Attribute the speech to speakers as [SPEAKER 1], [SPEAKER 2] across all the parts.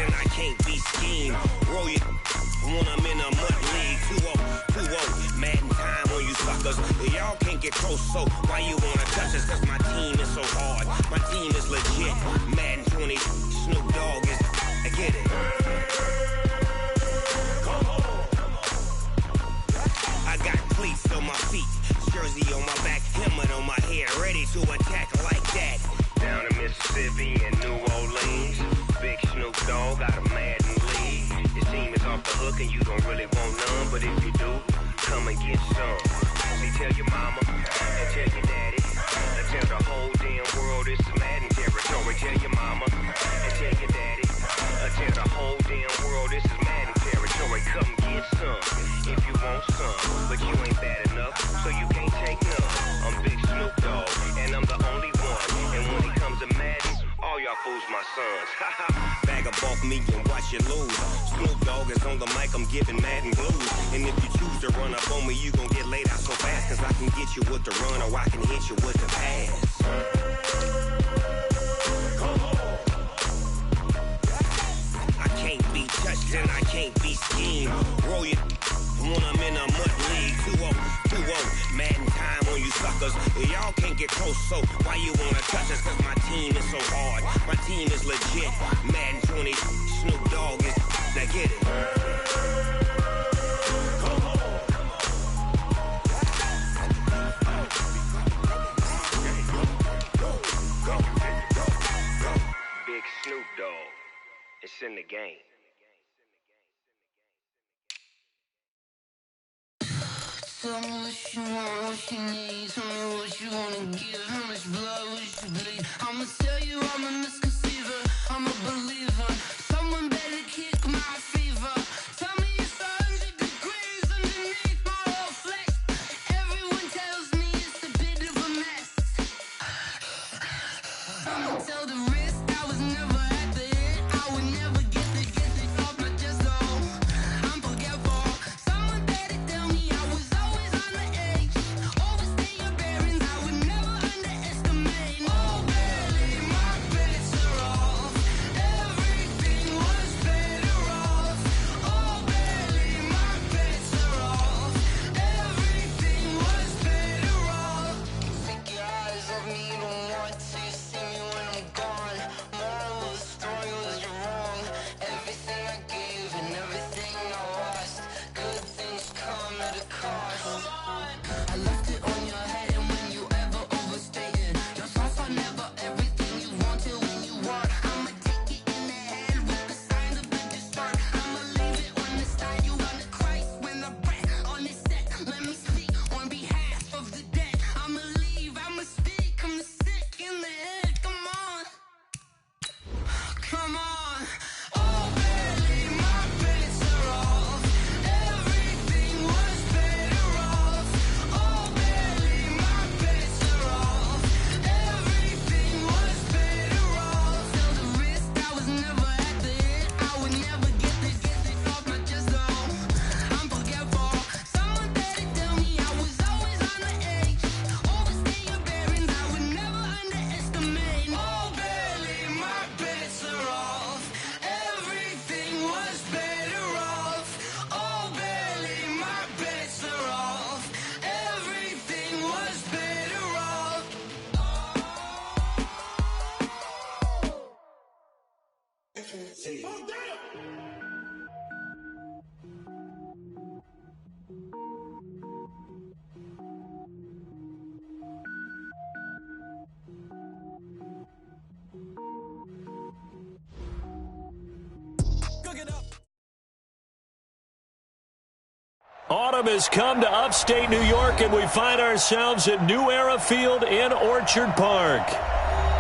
[SPEAKER 1] and I can't be schemed. Roll you when I'm in a mud league. 2-0, Madden time on you suckers. Y'all can't get close, so why you wanna touch us? Cause my team is so hard, my team is legit. Madden 20, Snoop Dogg is, I get it. I got cleats on my feet, jersey on my back, helmet on my head, ready to attack like that. Down in Mississippi and New Orleans, big Snoop Dogg got a Madden league. Your team is off the hook and you don't really want none, but if you do, come and get some. See, tell your mama and tell your daddy, and tell the whole damn world it's Madden territory. Tell your mama and tell your daddy, and tell the whole damn world this is Madden territory. Come get some if you want some, but you ain't bad enough, so you can't take none. I'm Big Snoop Dogg, and I'm the only one. And when it comes to Madden, all y'all fools my sons. Bag a bulk me and watch you lose. Snoop Dogg is on the mic, I'm giving Madden blues. And if you choose to run up on me, you gon' get laid out so fast. Cause I can get you with the run or I can hit you with the pass. I can't be touched and I can't be schemed. Roll you when I'm in a mud league. 2-0, Madden time on you suckers. Y'all can't get close, so why you wanna touch us? Cause my team is so hard, my team is legit. Madden 20, Snoop Dogg is, now get it. Big Snoop Dogg, it's in the game.
[SPEAKER 2] Tell me what you want, what you need. Tell me what you wanna give. How much blood would you bleed? I'ma tell you I'm a misconceiver. I'm a believer. Someone better kick my fever. Tell me it's 100 degrees underneath my whole flesh. Everyone tells me it's a bit of a mess. I'ma tell the risk I was never at the end. I would never get it off my chest though. I'm forgetful. Someone better tell me I was always on the edge. Overstay your bearings, I would never underestimate. Oh, barely, my bets are off. Everything was better off. Oh, barely, my bets are off. Everything was better off. Take your eyes off me, don't want to see me when I'm gone. Moral of the story was you're wrong. Everything I gave and everything I lost. Good things come at a cost. I left it on your head, and when you ever overstay it, your thoughts are never everything you want till when you want. I'ma take it in the head with the signs of the distort. I'ma leave it on the side. You wanna Christ when the breath on this set. Let me speak on behalf of the dead. I'ma leave, I'ma speak. I'm sick in the head. Come on, come on. Oh, barely, my bets are off. Everything was better off. Oh, barely, my bets are off. Everything was better off. Till the risk I was never at the end. I would never get it off my chest though. I'm forgetful. Someone better tell me I was always on the edge. Overstay your bearings, I would never underestimate. Oh, barely, my bets are off. Everything was better off. Oh, barely, my bets are off. Everything was better off.
[SPEAKER 3] Autumn has come to upstate New York, and we find ourselves at New Era Field in Orchard Park.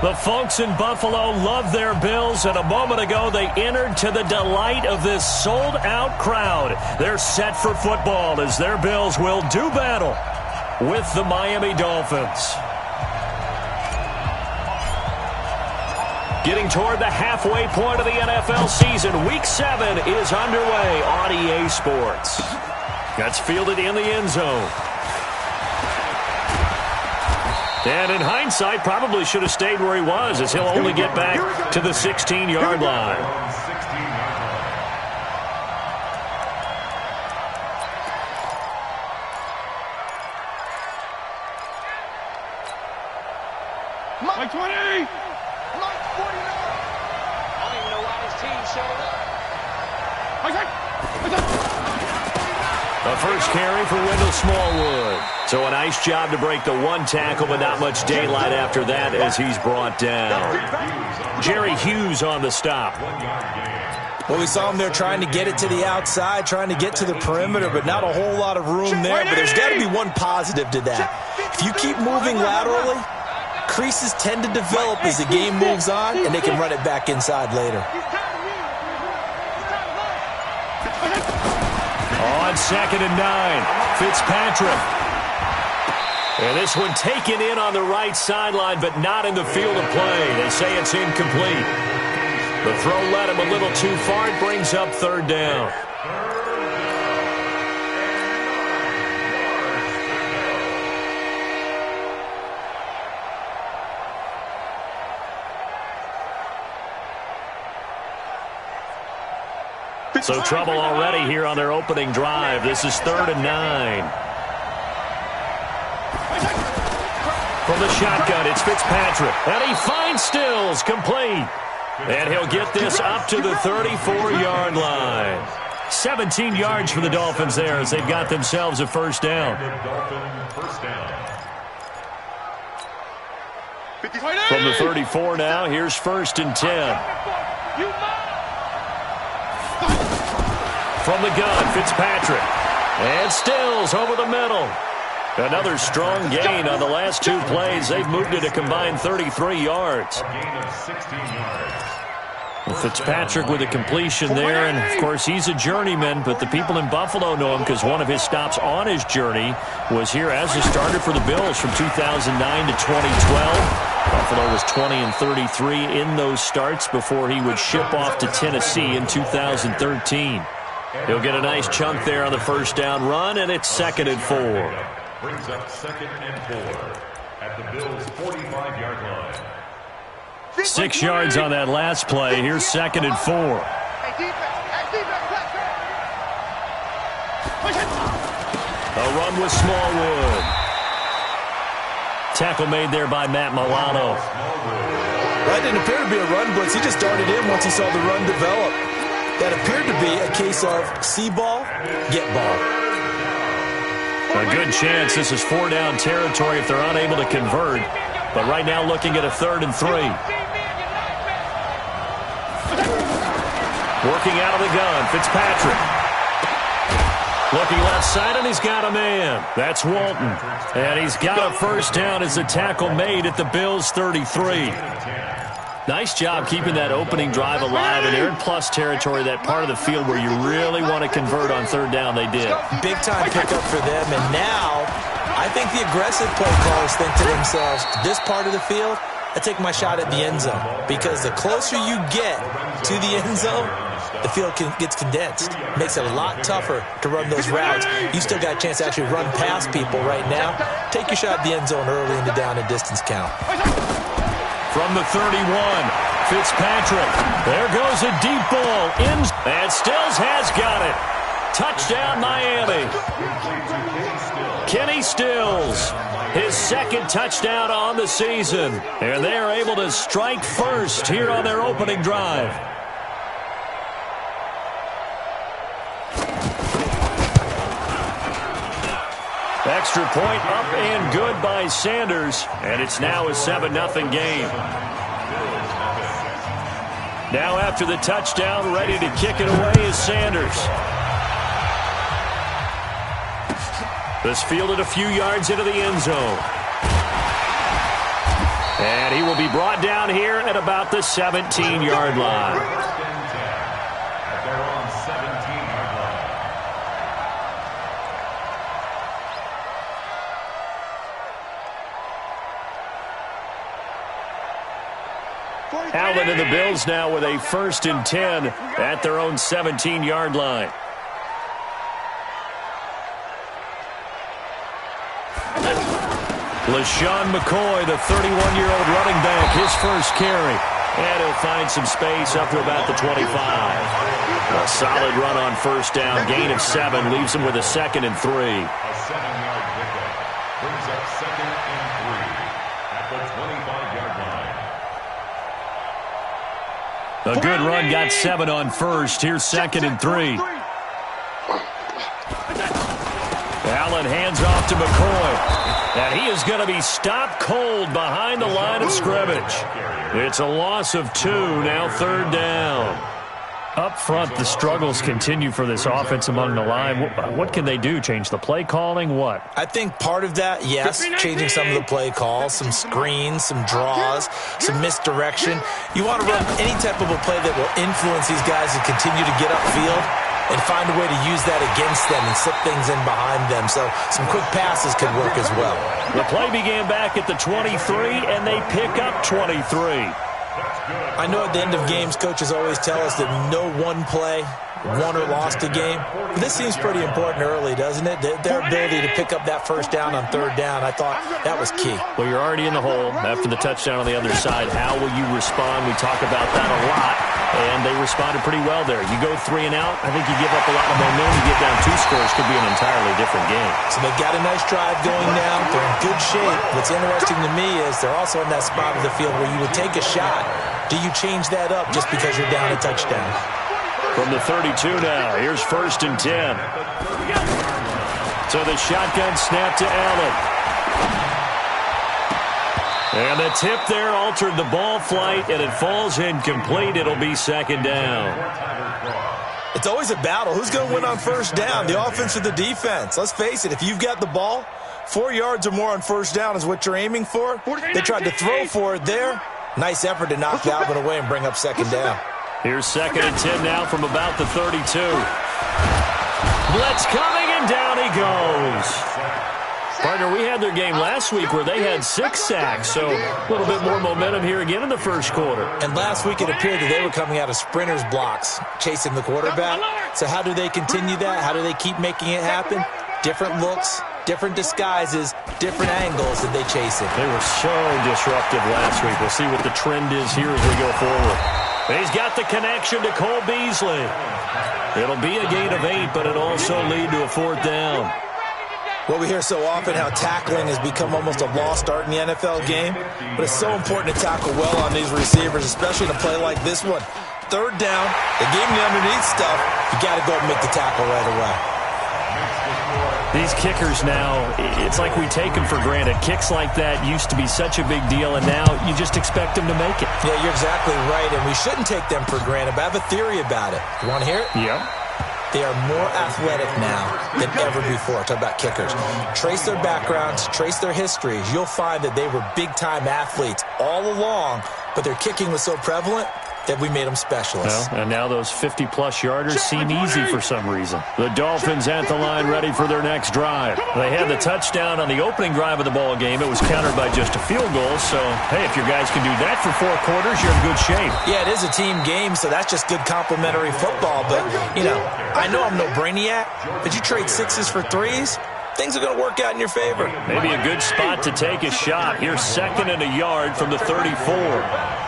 [SPEAKER 3] The folks in Buffalo love their Bills, and a moment ago they entered to the delight of this sold-out crowd. They're set for football as their Bills will do battle with the Miami Dolphins. Getting toward the halfway point of the NFL season, Week 7 is underway on EA Sports. That's fielded in the end zone. And in hindsight, probably should have stayed where he was, as he'll only get back to the 16-yard line.
[SPEAKER 4] Mike 20!
[SPEAKER 2] Mike 49!
[SPEAKER 5] I don't even know why his team showed up.
[SPEAKER 3] The first carry for Wendell Smallwood. So a nice job to break the one tackle, but not much daylight after that as he's brought down. Jerry Hughes on the stop.
[SPEAKER 6] Well, we saw him there trying to get it to the outside, trying to get to the perimeter, but not a whole lot of room there. But there's got to be one positive to that. If you keep moving laterally, creases tend to develop as the game moves on, and they can run it back inside later.
[SPEAKER 3] On 2nd and 9, Fitzpatrick. And this one taken in on the right sideline, but not in the field of play. They say it's incomplete. The throw led him a little too far. It brings up 3rd down. So trouble already here on their opening drive. This is 3rd and 9. From the shotgun, it's Fitzpatrick. And he finds Stills, complete. And he'll get this up to the 34-yard line. 17 yards for the Dolphins there as they've got themselves a first down. From the 34 now, here's 1st and 10. From the gun, Fitzpatrick. And Stills over the middle. Another strong gain on the last 2 plays. They've moved it a combined 33 yards. Well, Fitzpatrick with a completion there, and of course he's a journeyman, but the people in Buffalo know him because one of his stops on his journey was here as a starter for the Bills from 2009 to 2012. Buffalo was 20-33 in those starts before he would ship off to Tennessee in 2013. He'll get a nice chunk there on the first down run, and it's 2nd and 4.
[SPEAKER 4] Brings up 2nd and 4 at the Bills' 45-yard line.
[SPEAKER 3] 6 yards on that last play. Here's 2nd and 4. A run with Smallwood. Tackle made there by Matt Milano.
[SPEAKER 6] That didn't appear to be a run blitz. He just darted in once he saw the run develop. That appeared to be a case of see ball, get ball.
[SPEAKER 3] A good chance this is 4-down territory if they're unable to convert. But right now looking at a 3rd and 3. Working out of the gun, Fitzpatrick. Looking left side, and he's got a man. That's Walton. And he's got a first down as the tackle made at the Bills' 33. Nice job keeping that opening drive alive, and they're in plus territory, that part of the field where you really want to convert on 3rd down. They did.
[SPEAKER 6] Big-time pickup for them, and now I think the aggressive play callers think to themselves, this part of the field, I take my shot at the end zone, because the closer you get to the end zone, the field gets condensed. Makes it a lot tougher to run those routes. You still got a chance to actually run past people right now. Take your shot at the end zone early in the down and distance count.
[SPEAKER 3] From the 31, Fitzpatrick. There goes a deep ball. And Stills has got it. Touchdown, Miami. Kenny Stills, his 2nd touchdown on the season. And they are able to strike first here on their opening drive. Extra point up and good by Sanders. And it's now a 7-0 game. Now after the touchdown, ready to kick it away is Sanders. This fielded a few yards into the end zone. And he will be brought down here at about the 17-yard line. Allen and the Bills now with a 1st and 10 at their own 17-yard line. LaShawn McCoy, the 31-year-old running back, his first carry. And he'll find some space up to about the 25. A solid run on first down, gain of 7, leaves him with a 2nd and 3.
[SPEAKER 4] A 7-yard pickup brings up 2nd and 3 at the 25-yard line.
[SPEAKER 3] A good run, got 7 on first. Here's 2nd and 3. Allen hands off to McCoy. And he is going to be stopped cold behind the line of scrimmage. It's a loss of 2, now 3rd down. Up front, the struggles continue for this offense among the line. What can they do? Change the play calling? What?
[SPEAKER 6] I think part of that, yes, changing some of the play calls, some screens, some draws, some misdirection. You want to run any type of a play that will influence these guys to continue to get upfield and find a way to use that against them and slip things in behind them. So some quick passes could work as well.
[SPEAKER 3] The play began back at the 23, and they pick up 23.
[SPEAKER 6] I know at the end of games, coaches always tell us that no one play won or lost a game. But this seems pretty important early, doesn't it? Their ability to pick up that first down on 3rd down, I thought that was key.
[SPEAKER 3] Well, you're already in the hole after the touchdown on the other side. How will you respond? We talk about that a lot, and they responded pretty well there. You go 3 and out, I think you give up a lot of momentum. You get down 2 scores, could be an entirely different game.
[SPEAKER 6] So they've got a nice drive going now. They're in good shape. What's interesting to me is they're also in that spot of the field where you would take a shot. Do you change that up just because you're down a touchdown?
[SPEAKER 3] From the 32 now, here's 1st and 10. So the shotgun snap to Allen. And the tip there altered the ball flight, and it falls incomplete. It'll be 2nd down.
[SPEAKER 6] It's always a battle. Who's going to win on 1st down, the offense or the defense? Let's face it, if you've got the ball, 4 yards or more on 1st down is what you're aiming for. They tried to throw for it there. Nice effort to knock Dalvin away and bring up 2nd down.
[SPEAKER 3] Here's 2nd and 10 now from about the 32. Blitz coming, and down he goes. Partner, we had their game last week where they had 6 sacks, so a little bit more momentum here again in the first quarter.
[SPEAKER 6] And last week it appeared that they were coming out of sprinters blocks, chasing the quarterback. So how do they continue that? How do they keep making it happen? Different looks, different disguises, different angles that they chase it.
[SPEAKER 3] They were so disruptive last week. We'll see what the trend is here as we go forward. He's got the connection to Cole Beasley. It'll be a gain of 8, but it'll also lead to a 4th down.
[SPEAKER 6] Well, we hear so often how tackling has become almost a lost art in the NFL game, but it's so important to tackle well on these receivers, especially in a play like this one. 3rd down, they gave him the underneath stuff. You got to go and make the tackle right away.
[SPEAKER 3] These kickers now, it's like we take them for granted. Kicks like that used to be such a big deal, and now you just expect them to make it.
[SPEAKER 6] Yeah, you're exactly right, and we shouldn't take them for granted, but I have a theory about it. You want to hear it?
[SPEAKER 3] Yeah.
[SPEAKER 6] They are more athletic now than ever before. Talk about kickers. Trace their backgrounds, trace their histories. You'll find that they were big-time athletes all along, but their kicking was so prevalent that we made them specialists.
[SPEAKER 3] Well, and now those 50-plus yarders seem easy for some reason. The Dolphins at the line ready for their next drive. They had the touchdown on the opening drive of the ball game. It was countered by just a field goal. So, hey, if your guys can do that for 4 quarters, you're in good shape.
[SPEAKER 6] Yeah, it is a team game, so that's just good complimentary football. But, you know, I know I'm no brainiac, but you trade 6s for 3s, things are going to work out in your favor.
[SPEAKER 3] Maybe a good spot to take a shot. Here's 2nd and a yard from the 34.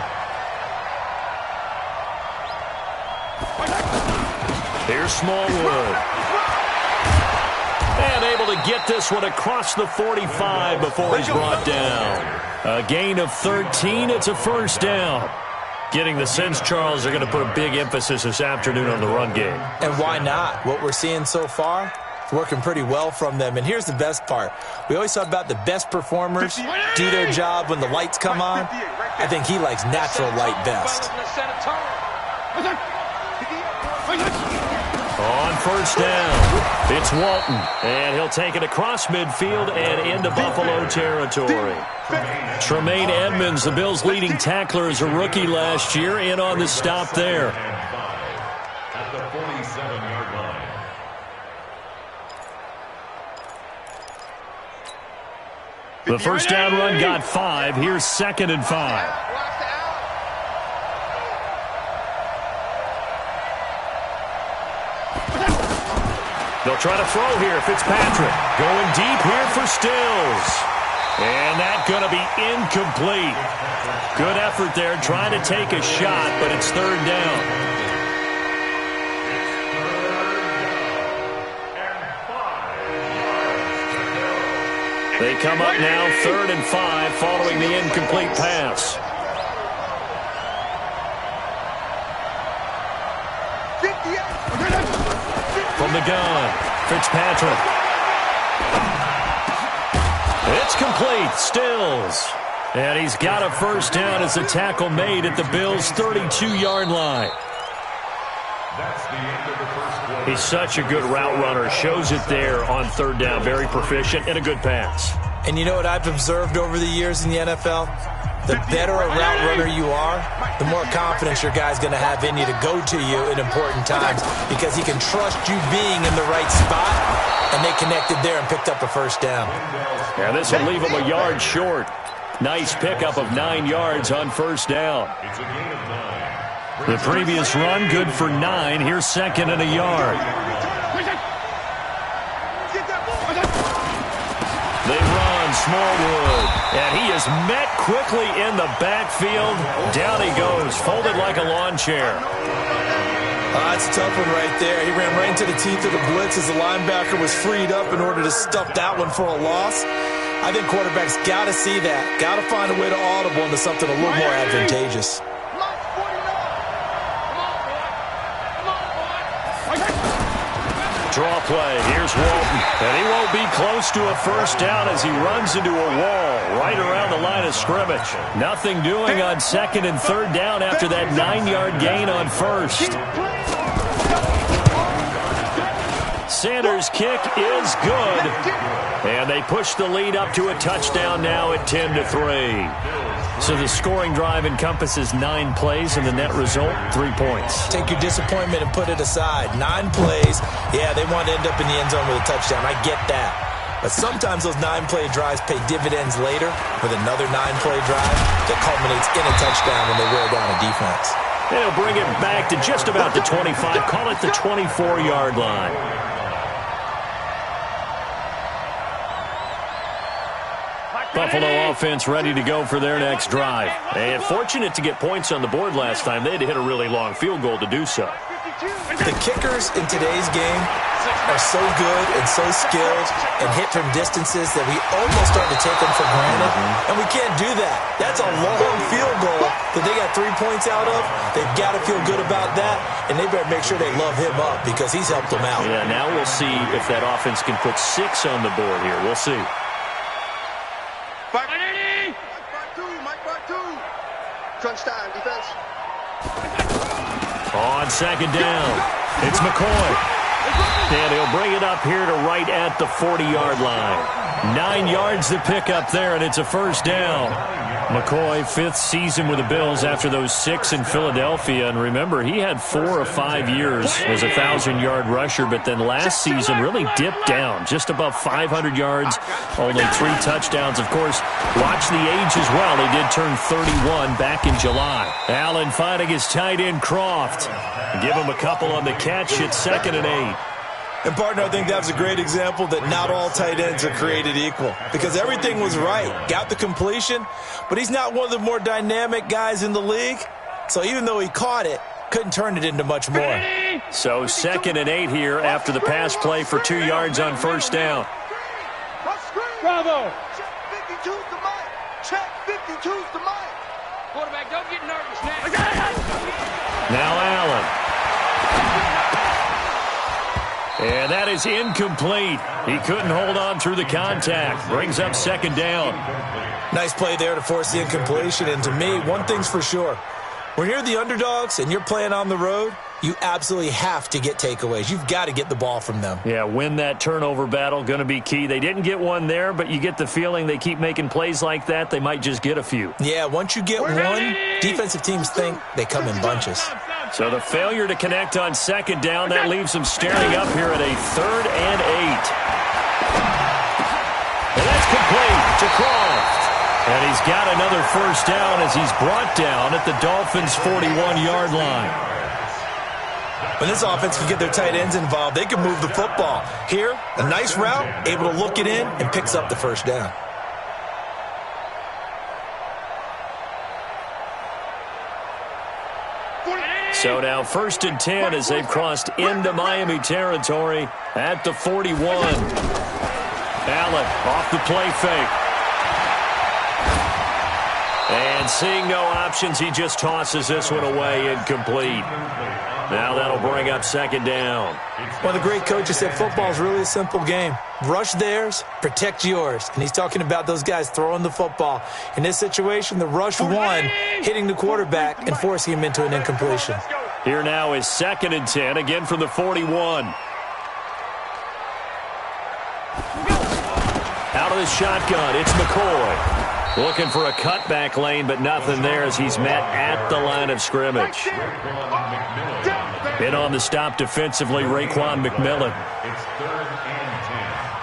[SPEAKER 3] Here's Smallwood. And able to get this one across the 45 before he's brought down. A gain of 13. It's a 1st down. Getting the sense, Charles, they're going to put a big emphasis this afternoon on the run game.
[SPEAKER 6] And why not? What we're seeing so far, it's working pretty well from them. And here's the best part. We always talk about the best performers do their job when the lights come on. I think he likes natural light best.
[SPEAKER 3] On 1st down, it's Walton, and he'll take it across midfield and into Buffalo territory. Tremaine Edmonds, the Bills' leading tackler as a rookie last year, in on the stop there.
[SPEAKER 4] At the 47-yard line.
[SPEAKER 3] The 1st down run got 5. Here's 2nd and 5. They'll try to throw here. Fitzpatrick going deep here for Stills. And that's going to be incomplete. Good effort there trying to take a shot, but it's 3rd down. They come up now 3rd and 5 following the incomplete pass. From the gun, Fitzpatrick. It's complete. Stills. And he's got a first down as the tackle made at the Bills' 32-yard line.
[SPEAKER 4] That's the end of the first quarter.
[SPEAKER 3] He's such a good route runner. Shows it there on third down. Very proficient and a good pass.
[SPEAKER 6] And you know what I've observed over the years in the NFL? The better a route runner you are, the more confidence your guy's going to have in you to go to you in important times because he can trust you being in the right spot, and they connected there and picked up a first down.
[SPEAKER 3] Yeah, this will leave him a yard short. Nice pickup of 9 yards on first down.
[SPEAKER 4] It's a gain of 9.
[SPEAKER 3] The previous run, good for 9. Here's second and a yard. They run Smallwood, and he is met quickly in the backfield. Down he goes, folded like a lawn chair.
[SPEAKER 6] That's a tough one right there. He ran right into the teeth of the blitz as the linebacker was freed up in order to stuff that one for a loss. I think quarterbacks got to see that. Got to find a way to audible into something a little more advantageous.
[SPEAKER 3] Draw play. Here's Walton. And he won't be close to a first down as he runs into a wall right around the line of scrimmage. Nothing doing on second and third down after that 9-yard gain on first. Sanders' kick is good. And they push the lead up to a touchdown now at 10-3. So the scoring drive encompasses 9 plays, and the net result, 3 points.
[SPEAKER 6] Take your disappointment and put it aside. 9 plays. Yeah, they want to end up in the end zone with a touchdown. I get that. But sometimes those 9-play drives pay dividends later with another 9-play drive that culminates in a touchdown when they wear down a defense.
[SPEAKER 3] They'll bring it back to just about the 25. Call it the 24-yard line. Buffalo offense ready to go for their next drive. And fortunate to get points on the board last time. They had to hit a really long field goal to do so.
[SPEAKER 6] The kickers in today's game are so good and so skilled and hit from distances that we almost start to take them for granted. And we can't do that. That's a long field goal that they got 3 points out of. They've got to feel good about that, and they better make sure they love him up because he's helped them out.
[SPEAKER 3] Yeah, now we'll see if that offense can put 6 on the board here. We'll see.
[SPEAKER 7] Crunch time, defense.
[SPEAKER 3] On second down, it's McCoy. And he'll bring it up here to right at the 40-yard line. 9 yards to pick up there, and it's a first down. McCoy, 5th season with the Bills after those 6 in Philadelphia. And remember, he had 4 or 5 years as a 1,000-yard rusher, but then last season really dipped down, just above 500 yards, only 3 touchdowns. Of course, watch the age as well. He did turn 31 back in July. Allen finding his tight end, Croft. Give him a couple on the catch. It's second and 8.
[SPEAKER 6] And, partner, I think that was a great example that not all tight ends are created equal because everything was right. Got the completion, but he's not one of the more dynamic guys in the league. So even though he caught it, couldn't turn it into much more.
[SPEAKER 3] So second and 8 here after the pass play for 2 yards on first down.
[SPEAKER 7] Bravo. Check 52's the mic. Check 52's the mic.
[SPEAKER 5] Quarterback, don't get nervous now.
[SPEAKER 3] Now Allen. And that is incomplete. He couldn't hold on through the contact. Brings up second down.
[SPEAKER 6] Nice play there to force the incompletion. And to me, one thing's for sure. When you're the underdogs and you're playing on the road, you absolutely have to get takeaways. You've got to get the ball from them.
[SPEAKER 3] Yeah, win that turnover battle, going to be key. They didn't get one there, but you get the feeling they keep making plays like that, they might just get a few.
[SPEAKER 6] Yeah, once you get one, defensive teams think they come in bunches.
[SPEAKER 3] So the failure to connect on second down, that leaves them staring up here at a 3rd and 8. And that's complete to Croft. And he's got another first down as he's brought down at the Dolphins' 41-yard line.
[SPEAKER 6] When this offense can get their tight ends involved, they can move the football. Here, a nice route, able to look it in, and picks up the first down.
[SPEAKER 3] So now 1st and 10 as they've crossed into Miami territory at the 41. Allen off the play fake. And seeing no options, he just tosses this one away incomplete. Now that'll bring up second down.
[SPEAKER 6] One of the great coaches said football is really a simple game. Rush theirs, protect yours. And he's talking about those guys throwing the football. In this situation, the rush won, hitting the quarterback and forcing him into an incompletion.
[SPEAKER 3] Here now is 2nd and 10, again from the 41. Out of the shotgun, it's McCoy. Looking for a cutback lane, but nothing there as he's met at the line of scrimmage. In on the stop defensively, Raekwon McMillan.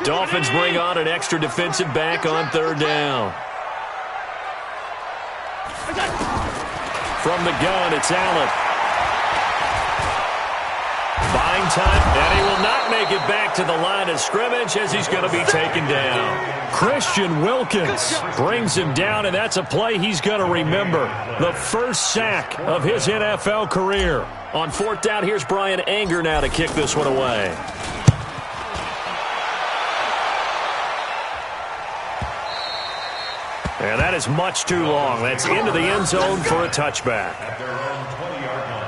[SPEAKER 3] Dolphins bring on an extra defensive back on 3rd down. From the gun, it's Allen. Buying time, and he will not make it back to the line of scrimmage as he's going to be taken down. Christian Wilkins brings him down, and that's a play he's going to remember. The first sack of his NFL career. On 4th down, here's Brian Anger now to kick this one away. And that is much too long. That's into the end zone for a touchback.
[SPEAKER 4] At their own 20-yard line.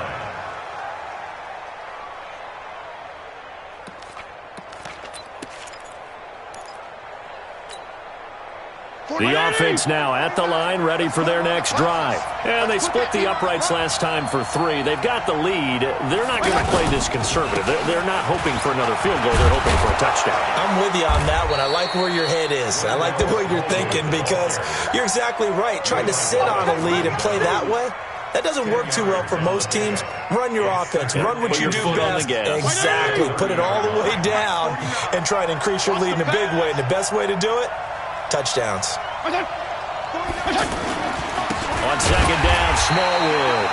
[SPEAKER 3] The offense now at the line, ready for their next drive. And they split the uprights last time for 3. They've got the lead. They're not going to play this conservative. They're not hoping for another field goal. They're hoping for a touchdown.
[SPEAKER 6] I'm with you on that one. I like where your head is. I like the way you're thinking because you're exactly right. Trying to sit on a lead and play that way, that doesn't work too well for most teams. Run your offense. Run what you do best. Exactly. Put it all the way down and try to increase your lead in a big way. And the best way to do it, touchdowns.
[SPEAKER 3] On 2nd down, Smallwood.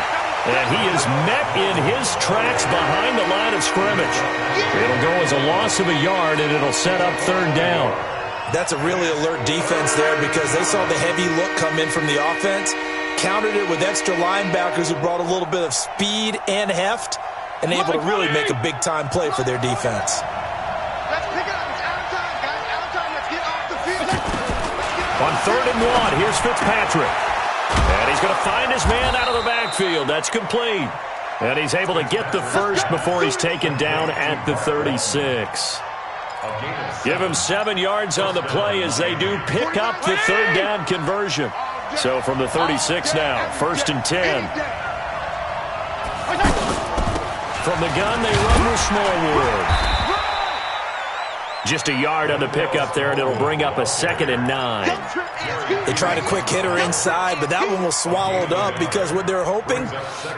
[SPEAKER 3] And he is met in his tracks behind the line of scrimmage. It'll go as a loss of a yard, and it'll set up 3rd down.
[SPEAKER 6] That's a really alert defense there because they saw the heavy look come in from the offense, countered it with extra linebackers who brought a little bit of speed and heft, and able to really make a big-time play for their defense.
[SPEAKER 7] Let's pick it up. It's out of time, guys. Out of time. Let's get off the field.
[SPEAKER 3] On 3rd and 1, here's Fitzpatrick. And he's going to find his man out of the backfield. That's complete. And he's able to get the first before he's taken down at the 36. Give him 7 yards on the play as they do pick up the 3rd down conversion. So from the 36 now, 1st and 10. From the gun, they run with Smallwood. Just a yard on the pickup there, and it'll bring up a 2nd and 9.
[SPEAKER 6] They tried a quick hitter inside, but that one was swallowed up because what they're hoping,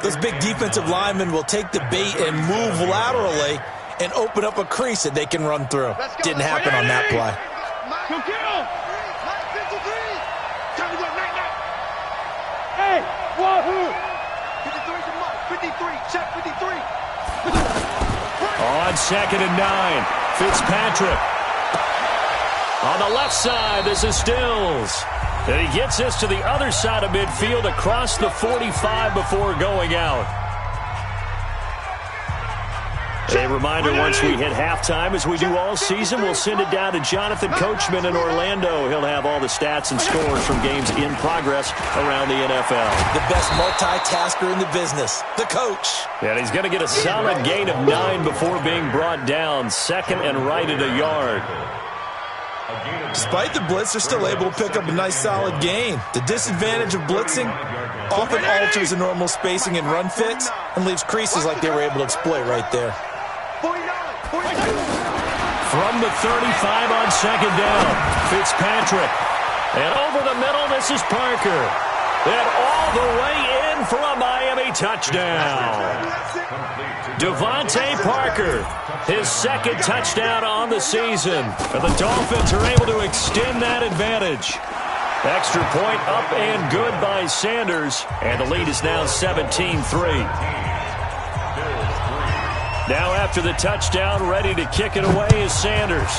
[SPEAKER 6] those big defensive linemen will take the bait and move laterally and open up a crease that they can run through. Didn't happen on that play.
[SPEAKER 7] Hey, wahoo! 53's a mark. 53. Check 53.
[SPEAKER 3] On 2nd and 9, Fitzpatrick. On the left side, this is Stills. And he gets this to the other side of midfield across the 45 before going out. A reminder, once we hit halftime, as we do all season, we'll send it down to Jonathan Coachman in Orlando. He'll have all the stats and scores from games in progress around the NFL.
[SPEAKER 6] The best multitasker in the business, the coach.
[SPEAKER 3] And he's going to get a solid gain of 9 before being brought down. 2nd and right at a yard.
[SPEAKER 6] Despite the blitz, they're still able to pick up a nice solid gain. The disadvantage of blitzing often alters the normal spacing and run fits and leaves creases like they were able to exploit right there.
[SPEAKER 7] 49. 42.
[SPEAKER 3] From the 35 on 2nd down, Fitzpatrick. And over the middle, this is Parker. And all the way in for a Miami touchdown. Devontae Parker, his 2nd touchdown on the season. And the Dolphins are able to extend that advantage. Extra point up and good by Sanders. And the lead is now 17-3. Now after the touchdown, ready to kick it away is Sanders.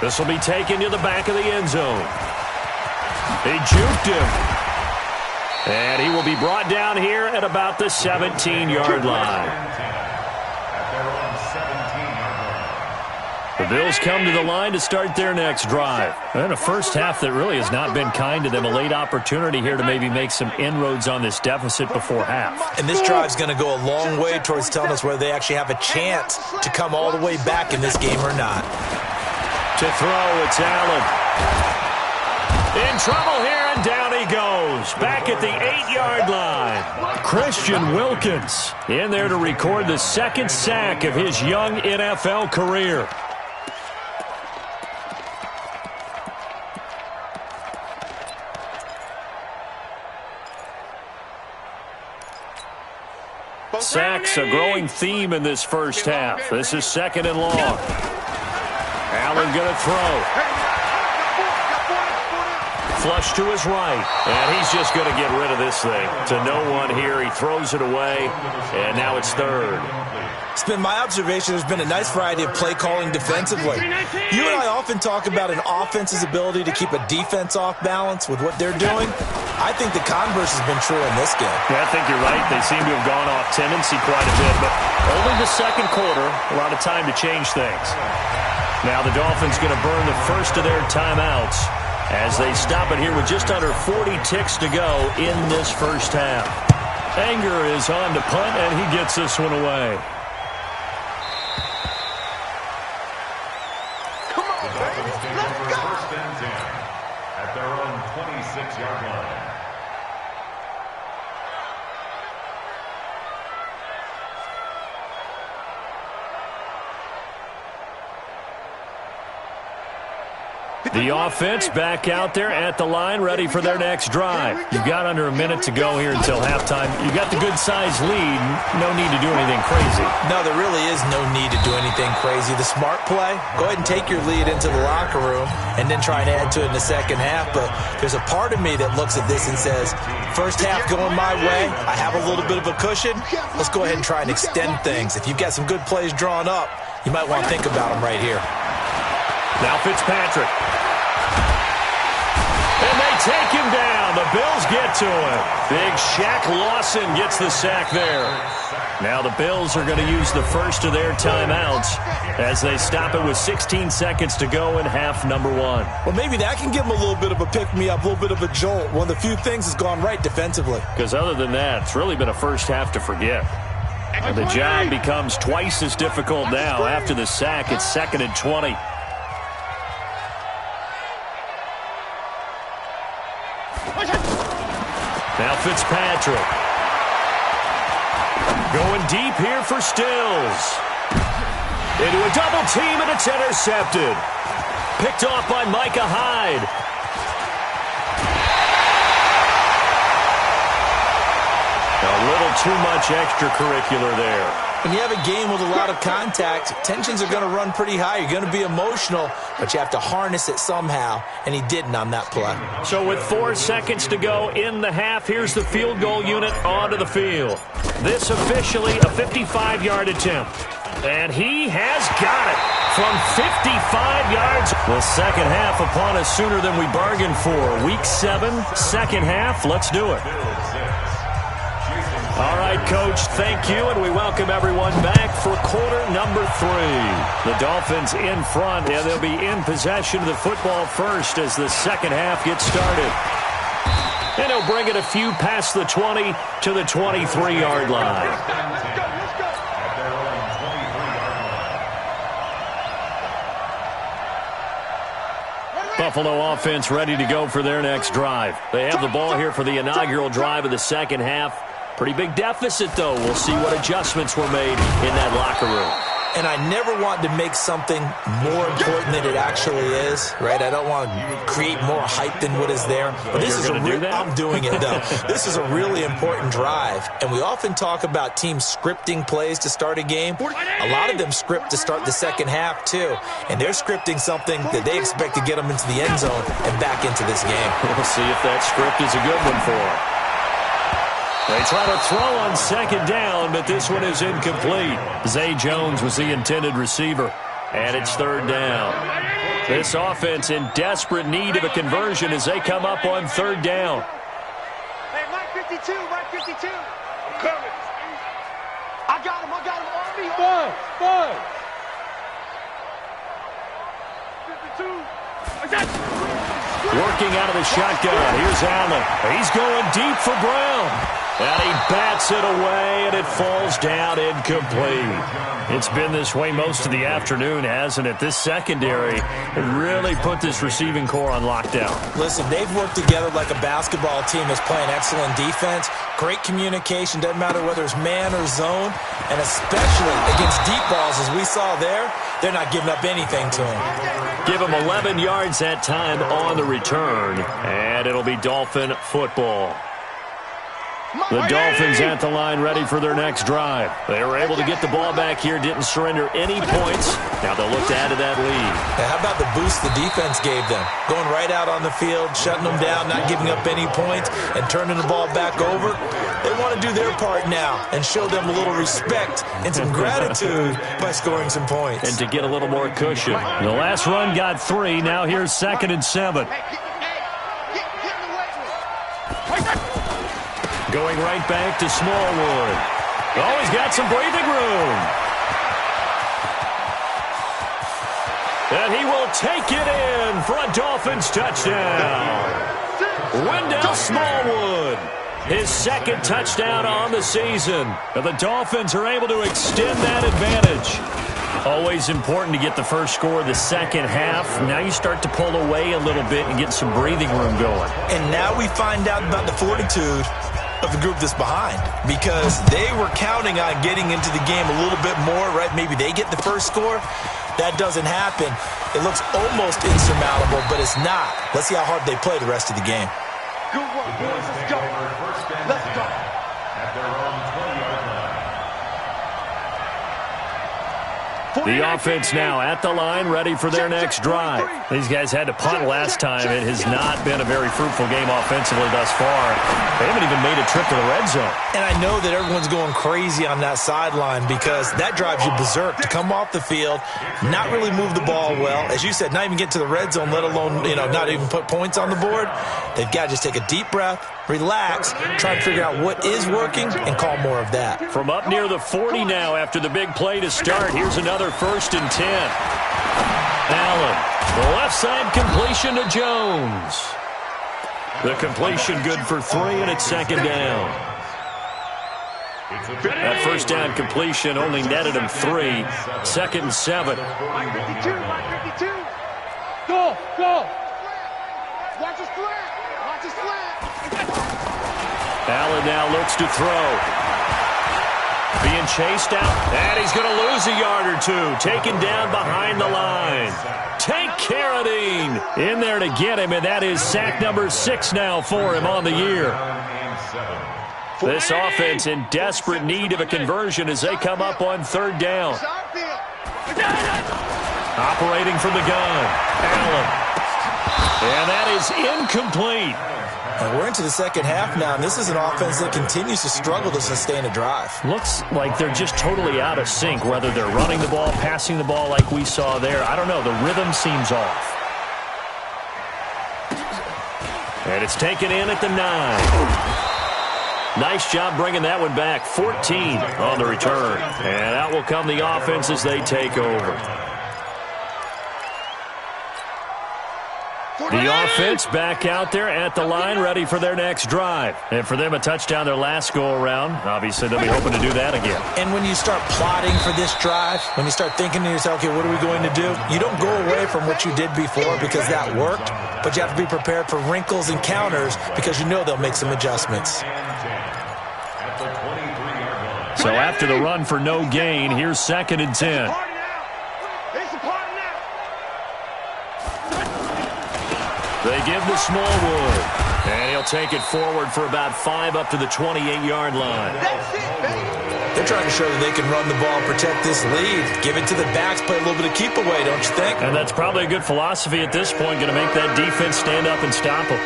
[SPEAKER 3] This will be taken to the back of the end zone. He juked him. And he will be brought down here at about the 17-yard line. Bills come to the line to start their next drive. And a first half that really has not been kind to them. A late opportunity here to maybe make some inroads on this deficit before half.
[SPEAKER 6] And this drive's going to go a long way towards telling us whether they actually have a chance to come all the way back in this game or not.
[SPEAKER 3] To throw, it's Allen. In trouble here, and down he goes. Back at the 8-yard line. Christian Wilkins in there to record the second sack of his young NFL career. Sacks a growing theme in this first half. This is second and long. Allen going to throw. Flush to his right, and he's just going to get rid of this thing. To no one here, he throws it away, and now it's third.
[SPEAKER 6] It's been my observation there's been a nice variety of play calling defensively. You and I often talk about an offense's ability to keep a defense off balance with what they're doing. I think the converse has been true in this game.
[SPEAKER 3] Yeah, I think you're right. They seem to have gone off tendency quite a bit, but only the second quarter, a lot of time to change things. Now the Dolphins going to burn the first of their timeouts as they stop it here with just under 40 ticks to go in this first half. Anger is on to punt, and he gets this one away.
[SPEAKER 7] Come on, baby. Let's go.
[SPEAKER 4] First and 10 at their own 26-yard line.
[SPEAKER 3] The offense back out there at the line, ready for their next drive. You've got under a minute to go here until halftime. You've got the good-sized lead. No need to do anything crazy.
[SPEAKER 6] No, there really is no need to do anything crazy. The smart play, go ahead and take your lead into the locker room and then try and add to it in the second half. But there's a part of me that looks at this and says, first half going my way, I have a little bit of a cushion. Let's go ahead and try and extend things. If you've got some good plays drawn up, you might want to think about them right here.
[SPEAKER 3] Now Fitzpatrick. And they take him down. The Bills get to him. Big Shaq Lawson gets the sack there. Now the Bills are going to use the first of their timeouts as they stop it with 16 seconds to go in half number one.
[SPEAKER 6] Well, maybe that can give them a little bit of a pick-me-up, a little bit of a jolt. One of the few things has gone right defensively.
[SPEAKER 3] Because other than that, it's really been a first half to forget. And the job becomes twice as difficult now. After the sack, it's 2nd and 20. Now Fitzpatrick. Going deep here for Stills. Into a double team, and it's intercepted. Picked off by Micah Hyde. A little too much extracurricular there.
[SPEAKER 6] When you have a game with a lot of contact, tensions are going to run pretty high. You're going to be emotional, but you have to harness it somehow, and he didn't on that play.
[SPEAKER 3] So with 4 seconds to go in the half, here's the field goal unit onto the field. This officially a 55-yard attempt. And he has got it from 55 yards. The second half upon us sooner than we bargained for. Week 7, second half. Let's do it. All right, Coach, thank you, and we welcome everyone back for quarter number 3. The Dolphins in front, and they'll be in possession of the football first as the second half gets started. And he'll bring it a few past the 20 to the 23-yard line. Buffalo offense ready to go for their next drive. They have the ball here for the inaugural drive of the second half. Pretty big deficit, though. We'll see what adjustments were made in that locker room.
[SPEAKER 6] And I never want to make something more important than it actually is, right? I don't want to create more hype than what is there. But this is I'm doing it, though. This is a really important drive. And we often talk about teams scripting plays to start a game. A lot of them script to start the second half, too. And they're scripting something that they expect to get them into the end zone and back into this game.
[SPEAKER 3] We'll see if that script is a good one for them. They try to throw on second down, but this one is incomplete. Zay Jones was the intended receiver, and it's third down. This offense in desperate need of a conversion as they come up on third down.
[SPEAKER 7] Hey, Mike 52, Mike 52. I'm coming. I got him, Army. Fun.
[SPEAKER 3] Working out of the shotgun. Here's Allen. He's going deep for Brown. And he bats it away, and it falls down incomplete. It's been this way most of the afternoon, hasn't it? This secondary really put this receiving core on lockdown.
[SPEAKER 6] Listen, they've worked together like a basketball team that's playing excellent defense. Great communication. Doesn't matter whether it's man or zone. And especially against deep balls, as we saw there, they're not giving up anything to him.
[SPEAKER 3] Give him 11 yards that time on the return, and it'll be Dolphin football. The Dolphins at the line ready for their next drive. They were able to get the ball back here, didn't surrender any points. Now they'll look to add to that lead.
[SPEAKER 6] Now, how about the boost the defense gave them? Going right out on the field, shutting them down, not giving up any points, and turning the ball back over. They want to do their part now and show them a little respect and some gratitude by scoring some points.
[SPEAKER 3] And to get a little more cushion. The last run got 3. Now here's 2nd and 7. Going right back to Smallwood. Oh, he's got some breathing room. And he will take it in for a Dolphins touchdown. Wendell Smallwood, his 2nd touchdown on the season. And the Dolphins are able to extend that advantage. Always important to get the first score of the second half. Now you start to pull away a little bit and get some breathing room going.
[SPEAKER 6] And now we find out about the fortitude of the group that's behind, because they were counting on getting into the game a little bit more, right? Maybe they get the first score. That doesn't happen. It looks almost insurmountable, but it's not. Let's see how hard they play the rest of the game.
[SPEAKER 7] Good work, boys. Let's go. Let's go.
[SPEAKER 4] At their own 20-yard line.
[SPEAKER 3] The offense now at the line, ready for their next drive. These guys had to punt last time. It has not been a very fruitful game offensively thus far. They haven't even made a trip to the red zone.
[SPEAKER 6] And I know that everyone's going crazy on that sideline because that drives you berserk to come off the field, not really move the ball well. As you said, not even get to the red zone, let alone, not even put points on the board. They've got to just take a deep breath, relax, try to figure out what is working, and call more of that.
[SPEAKER 3] From up near the 40 now after the big play to start, here's another 1st and 10. Allen, the left side completion to Jones. The completion good for 3, and it's 2nd down. That 1st down completion only netted him 3. 2nd and 7.
[SPEAKER 7] 52, 52. Go, go. Watch his flat. Watch his flat.
[SPEAKER 3] Allen now looks to throw. Being chased out, and he's going to lose a yard or 2. Taken down behind the line. Tank Carradine in there to get him, and that is sack number 6 now for him on the year. This offense in desperate need of a conversion as they come up on 3rd down. Operating from the gun, Allen. And that is incomplete.
[SPEAKER 6] And we're into the second half now, and this is an offense that continues to struggle to sustain a drive.
[SPEAKER 3] Looks like they're just totally out of sync, whether they're running the ball, passing the ball like we saw there. I don't know. The rhythm seems off. And it's taken in at the 9. Nice job bringing that one back. 14 on the return. And out will come the offense as they take over. The offense back out there at the line, ready for their next drive. And for them, a touchdown their last go-around. Obviously, they'll be hoping to do that again.
[SPEAKER 6] And when you start plotting for this drive, when you start thinking to yourself, okay, what are we going to do? You don't go away from what you did before because that worked, but you have to be prepared for wrinkles and counters because you know they'll make some adjustments.
[SPEAKER 3] So after the run for no gain, here's 2nd and 10. They give to Smallwood, and he'll take it forward for about 5 up to the 28-yard line.
[SPEAKER 6] They're trying to show that they can run the ball, protect this lead, give it to the backs, play a little bit of keep away, don't you think?
[SPEAKER 3] And that's probably a good philosophy at this point, going to make that defense stand up and stop them.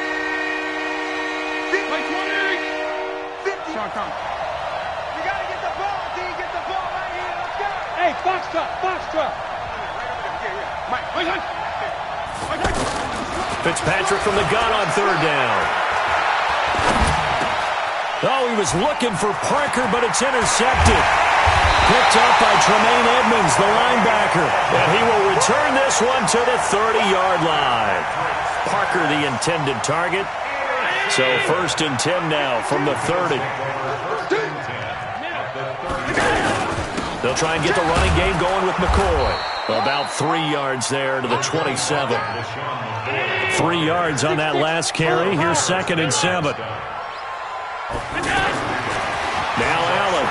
[SPEAKER 7] 50. You got to get the ball, D. Get the ball right here. Let's go. Hey, box truck. Mike.
[SPEAKER 3] Fitzpatrick from the gun on 3rd down. Oh, he was looking for Parker, but it's intercepted. picked up by Tremaine Edmonds, the linebacker. And he will return this one to the 30-yard line. Parker, the intended target. So 1st and 10 now from the 30. They'll try and get the running game going with McCoy. About 3 yards there to the 27. 3 yards on that last carry. Here's 2nd and 7. Now Allen.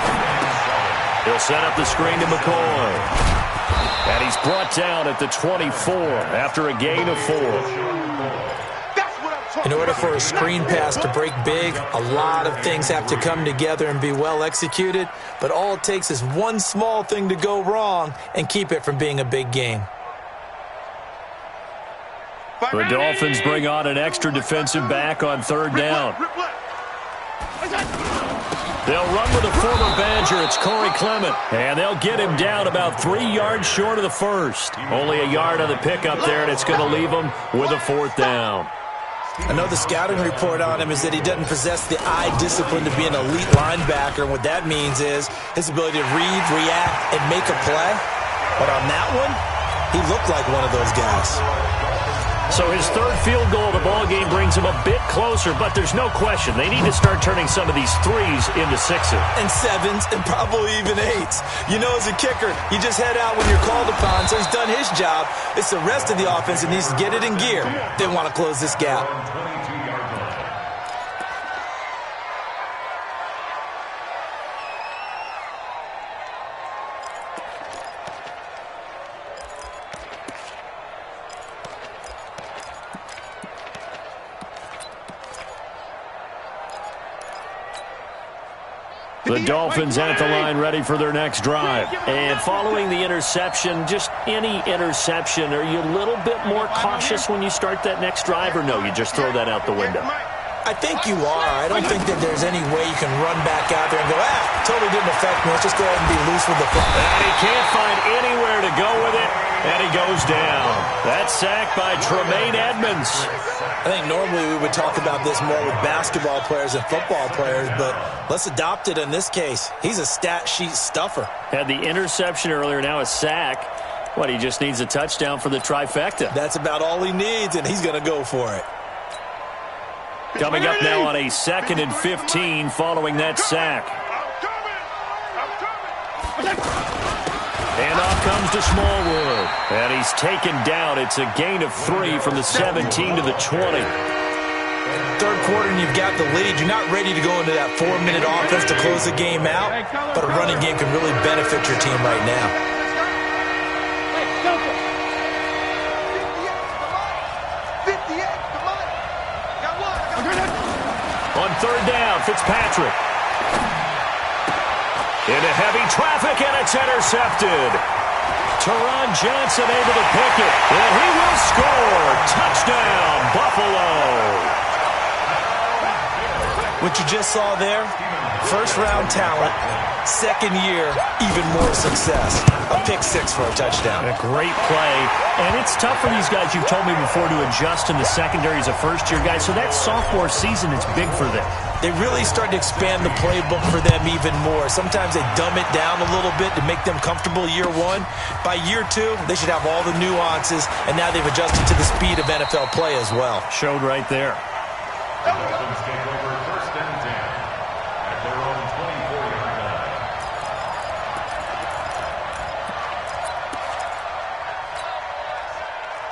[SPEAKER 3] He'll set up the screen to McCoy. And he's brought down at the 24 after a gain of 4.
[SPEAKER 6] In order for a screen pass to break big, a lot of things have to come together and be well executed, but all it takes is one small thing to go wrong and keep it from being a big game.
[SPEAKER 3] The Dolphins bring on an extra defensive back on 3rd down. They'll run with a former Badger. It's Corey Clement. And they'll get him down about 3 yards short of the first. Only a yard on the pickup there, and it's going to leave him with a 4th down.
[SPEAKER 6] Another scouting report on him is that he doesn't possess the eye discipline to be an elite linebacker. And what that means is his ability to read, react, and make a play. But on that one, he looked like one of those guys.
[SPEAKER 3] So his 3rd field goal of the ball game brings him a bit closer, but there's no question they need to start turning some of these 3s into 6s.
[SPEAKER 6] And 7s, and probably even 8s. You know, as a kicker, you just head out when you're called upon, so he's done his job. It's the rest of the offense that needs to get it in gear. They want to close this gap.
[SPEAKER 3] The Dolphins at the line ready for their next drive. And following the interception, just any interception, are you a little bit more cautious when you start that next drive, or no, you just throw that out the window?
[SPEAKER 6] I think you are. I don't think that there's any way you can run back out there and go, totally didn't affect me. Let's just go ahead and be loose with the football.
[SPEAKER 3] And he can't find anywhere to go with it, and he goes down. That's sacked by Tremaine Edmonds.
[SPEAKER 6] I think normally we would talk about this more with basketball players and football players, but let's adopt it in this case. He's a stat sheet stuffer.
[SPEAKER 3] Had the interception earlier, now a sack. What, he just needs a touchdown for the trifecta.
[SPEAKER 6] That's about all he needs, and he's going to go for it.
[SPEAKER 3] Coming up now on a 2nd and 15 following that sack. And off comes to Smallwood. And he's taken down. It's a gain of 3 from the 17 to the 20.
[SPEAKER 6] 3rd quarter and you've got the lead. You're not ready to go into that 4-minute offense to close the game out, but a running game can really benefit your team right now.
[SPEAKER 3] On 3rd down, Fitzpatrick. Into heavy traffic, and it's intercepted. Teron Johnson able to pick it, and he will score. Touchdown, Buffalo.
[SPEAKER 6] What you just saw there, 1st-round talent, 2nd year, even more success. A pick 6 for a touchdown.
[SPEAKER 3] A great play. And it's tough for these guys, you've told me before, to adjust in the secondary as a first-year guy. So that sophomore season is big for them.
[SPEAKER 6] They really start to expand the playbook for them even more. Sometimes they dumb it down a little bit to make them comfortable year 1. By year 2, they should have all the nuances, and now they've adjusted to the speed of NFL play as well.
[SPEAKER 3] Showed right there.
[SPEAKER 4] Dolphins take over 1st and 10 at their own 24-yard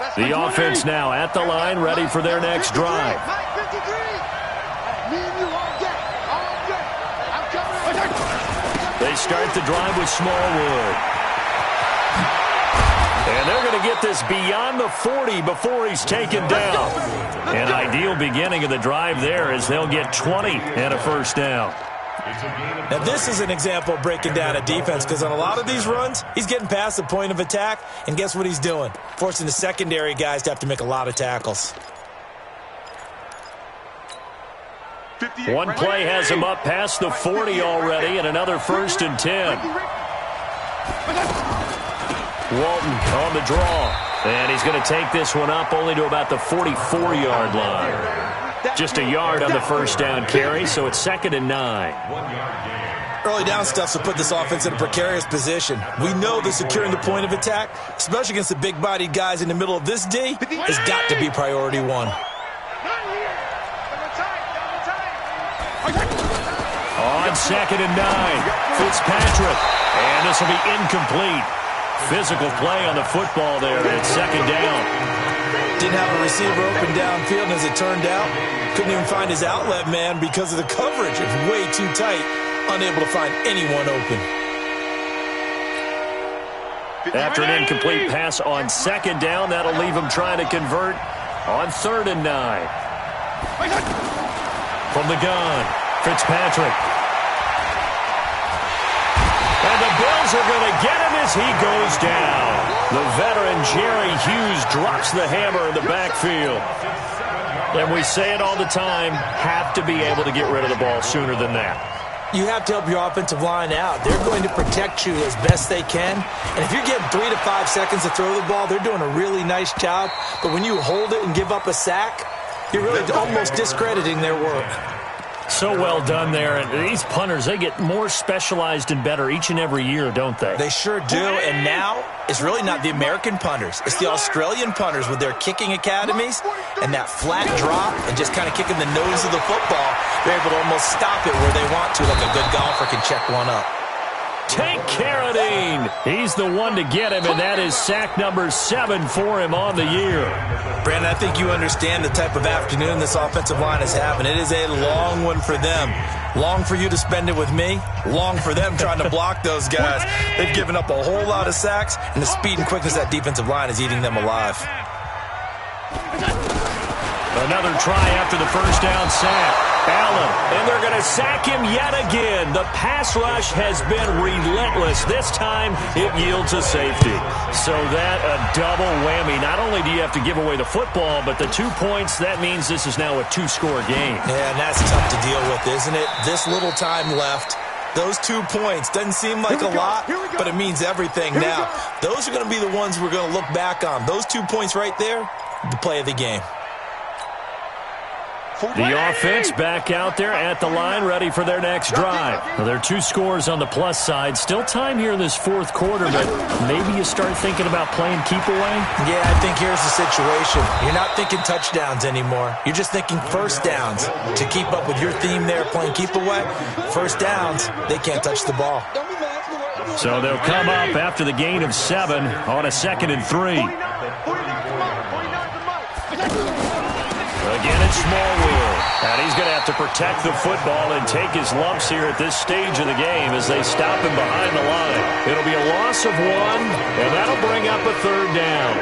[SPEAKER 4] line.
[SPEAKER 3] The offense now at the line, ready for their next drive. They start the drive with Smallwood. And they're going to get this beyond the 40 before he's taken down. An ideal beginning of the drive there as they'll get 20 and a 1st down.
[SPEAKER 6] Now, this is an example of breaking down a defense, because on a lot of these runs, he's getting past the point of attack, and guess what he's doing? Forcing the secondary guys to have to make a lot of tackles.
[SPEAKER 3] One play has him up past the 40 already, and another 1st and 10. Walton on the draw, and he's going to take this one up only to about the 44-yard line. Just a yard on the 1st down carry, so it's 2nd and 9.
[SPEAKER 4] 1 yard gain.
[SPEAKER 6] Early down stuff will put this offense in a precarious position. We know that securing the point of attack, especially against the big-bodied guys in the middle of this D, has got to be priority one.
[SPEAKER 3] On 2nd and 9, Fitzpatrick. And this will be incomplete. Physical play on the football there at 2nd down.
[SPEAKER 6] Didn't have a receiver open downfield, and as it turned out, couldn't even find his outlet man because of the coverage. It was way too tight, unable to find anyone open.
[SPEAKER 3] After an incomplete pass on 2nd down, that'll leave him trying to convert on 3rd and 9. From the gun, Fitzpatrick. And the Bills are going to get him as he goes down. The veteran Jerry Hughes drops the hammer in the backfield. And we say it all the time, have to be able to get rid of the ball sooner than that.
[SPEAKER 6] You have to help your offensive line out. They're going to protect you as best they can. And if you're getting 3 to 5 seconds to throw the ball, they're doing a really nice job. But when you hold it and give up a sack, you're really almost discrediting their work.
[SPEAKER 3] So well done there. And these punters, they get more specialized and better each and every year, don't they?
[SPEAKER 6] They sure do. And now it's really not the American punters. It's the Australian punters with their kicking academies and that flat drop and just kind of kicking the nose of the football. They're able to almost stop it where they want to, like a good golfer can check one up.
[SPEAKER 3] Take Carradine. He's the one to get him, and that is sack number 7 for him on the year.
[SPEAKER 6] Brandon, I think you understand the type of afternoon this offensive line is having. It is a long one for them. Long for you to spend it with me. Long for them trying to block those guys. They've given up a whole lot of sacks, and the speed and quickness of that defensive line is eating them alive.
[SPEAKER 3] Another try after the first down sack. Allen, and they're going to sack him yet again. The pass rush has been relentless. This time, it yields a safety. So that a double whammy. Not only do you have to give away the football, but the 2 points, that means this is now a 2-score game.
[SPEAKER 6] Yeah, and that's tough to deal with, isn't it? This little time left. Those 2 points doesn't seem like a lot, but it means everything now. Those are going to be the ones we're going to look back on. Those 2 points right there, the play of the game.
[SPEAKER 3] The offense back out there at the line, ready for their next drive. Well, there are 2 scores on the plus side. Still time here in this 4th quarter, but maybe you start thinking about playing keep away?
[SPEAKER 6] Yeah, I think here's the situation. You're not thinking touchdowns anymore. You're just thinking first downs. To keep up with your theme there, playing keep away, first downs, they can't touch the ball.
[SPEAKER 3] So they'll come up after the gain of 7 on a 2nd and 3. Again, it's Smallwood. And he's going to have to protect the football and take his lumps here at this stage of the game as they stop him behind the line. It'll be a loss of 1, and that'll bring up a 3rd down.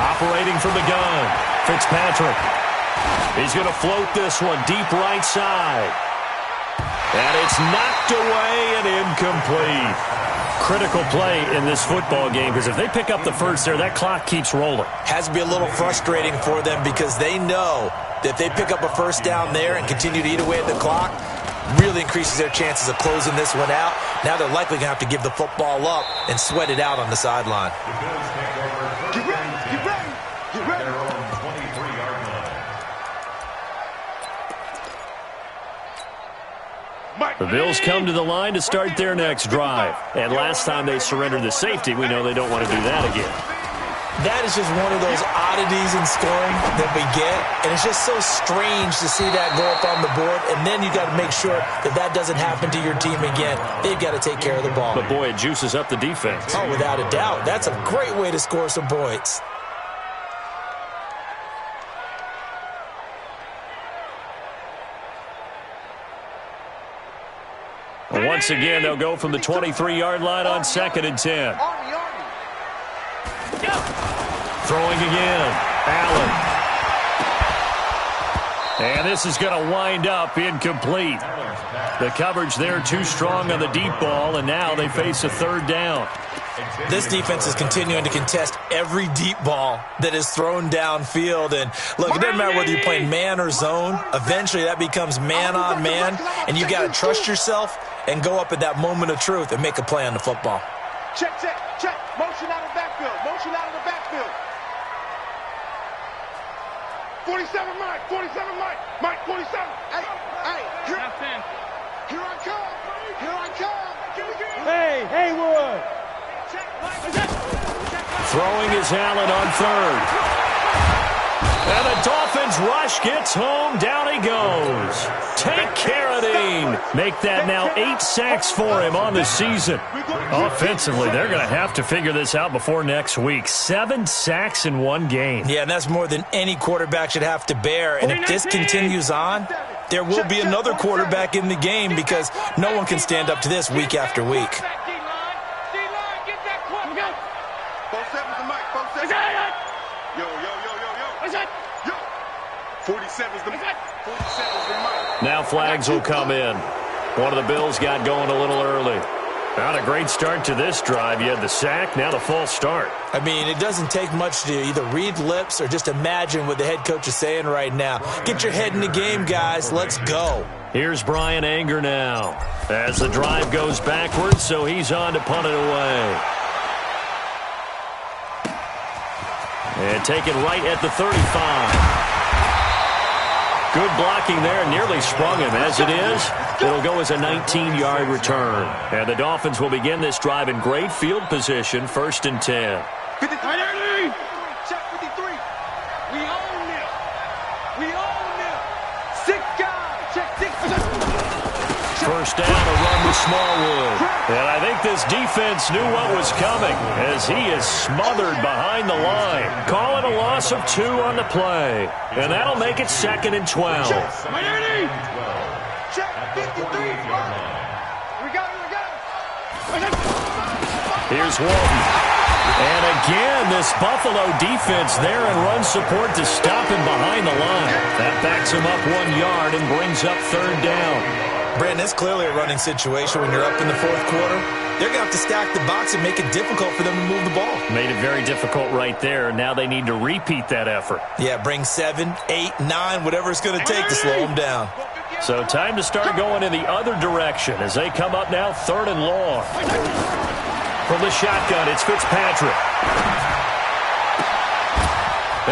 [SPEAKER 3] Operating from the gun, Fitzpatrick. He's going to float this one deep right side. And it's knocked away and incomplete. Critical play in this football game because if they pick up the first there, that clock keeps rolling.
[SPEAKER 6] Has to be a little frustrating for them because they know that if they pick up a first down there and continue to eat away at the clock, really increases their chances of closing this one out. Now they're likely going to have to give the football up and sweat it out on the sideline.
[SPEAKER 7] Get ready, get ready, get ready.
[SPEAKER 4] Their own 23-yard line.
[SPEAKER 3] The Bills come to the line to start their next drive. And last time they surrendered the safety, we know they don't want to do that again.
[SPEAKER 6] That is just one of those oddities in scoring that we get. And it's just so strange to see that go up on the board. And then you got to make sure that that doesn't happen to your team again. They've got to take care of the ball.
[SPEAKER 3] But, boy, it juices up the defense.
[SPEAKER 6] Oh, without a doubt. That's a great way to score some points.
[SPEAKER 3] Once again, they'll go from the 23-yard line on 2nd and 10. Throwing again. Allen. And this is going to wind up incomplete. The coverage there too strong on the deep ball, and now they face a 3rd down.
[SPEAKER 6] This defense is continuing to contest every deep ball that is thrown downfield. And, look, it doesn't matter whether you're playing man or zone. Eventually that becomes man on man, and you got to trust yourself and go up at that moment of truth and make a play on the football.
[SPEAKER 7] Check, check, check. Motion out of the backfield. Motion out of the backfield. 47 Mike. 47 Mike. Mike 47. Hey, hey. Here I come. Here I come. Hey, Haywood.
[SPEAKER 3] Throwing is Allen on third. And the Dolphins rush gets home. Down he goes. Take care of Dean. Make that now 8 sacks for him on the season. Offensively, they're going to have to figure this out before next week. 7 sacks in one game.
[SPEAKER 6] Yeah, and that's more than any quarterback should have to bear. And if this continues on, there will be another quarterback in the game because no one can stand up to this week after week.
[SPEAKER 7] D-line, get that quick. 47's the mic. 47. Yo. 47's the mic. 47's the mic.
[SPEAKER 3] Now flags will come in. One of the Bills got going a little early. Not a great start to this drive. You had the sack, now the false start.
[SPEAKER 6] I mean, it doesn't take much to either read lips or just imagine what the head coach is saying right now. Get your head in the game, guys. Let's go.
[SPEAKER 3] Here's Brian Anger now as the drive goes backwards, so he's on to punt it away. And taken right at the 35. Good blocking there, nearly sprung him. As it is, it'll go as a 19-yard return. And the Dolphins will begin this drive in great field position, 1st and 10.
[SPEAKER 7] 53. Check 53. We own this. We own this. 6 guys. Check 6.
[SPEAKER 3] First down, a run with Smallwood. And I think this defense knew what was coming as he is smothered behind the line. Calling a loss of 2 on the play. And that'll make it 2nd and 12.
[SPEAKER 7] Check 53. We got it.
[SPEAKER 3] Here's Walton. And again, this Buffalo defense there in run support to stop him behind the line. That backs him up 1 yard and brings up 3rd down.
[SPEAKER 6] Brandon, it's clearly a running situation when you're up in the 4th quarter. They're going to have to stack the box and make it difficult for them to move the ball.
[SPEAKER 3] Made it very difficult right there. Now they need to repeat that effort.
[SPEAKER 6] Yeah, bring 7, 8, 9, whatever it's going to take to slow them down.
[SPEAKER 3] So time to start going in the other direction as they come up now 3rd and long. From the shotgun, it's Fitzpatrick.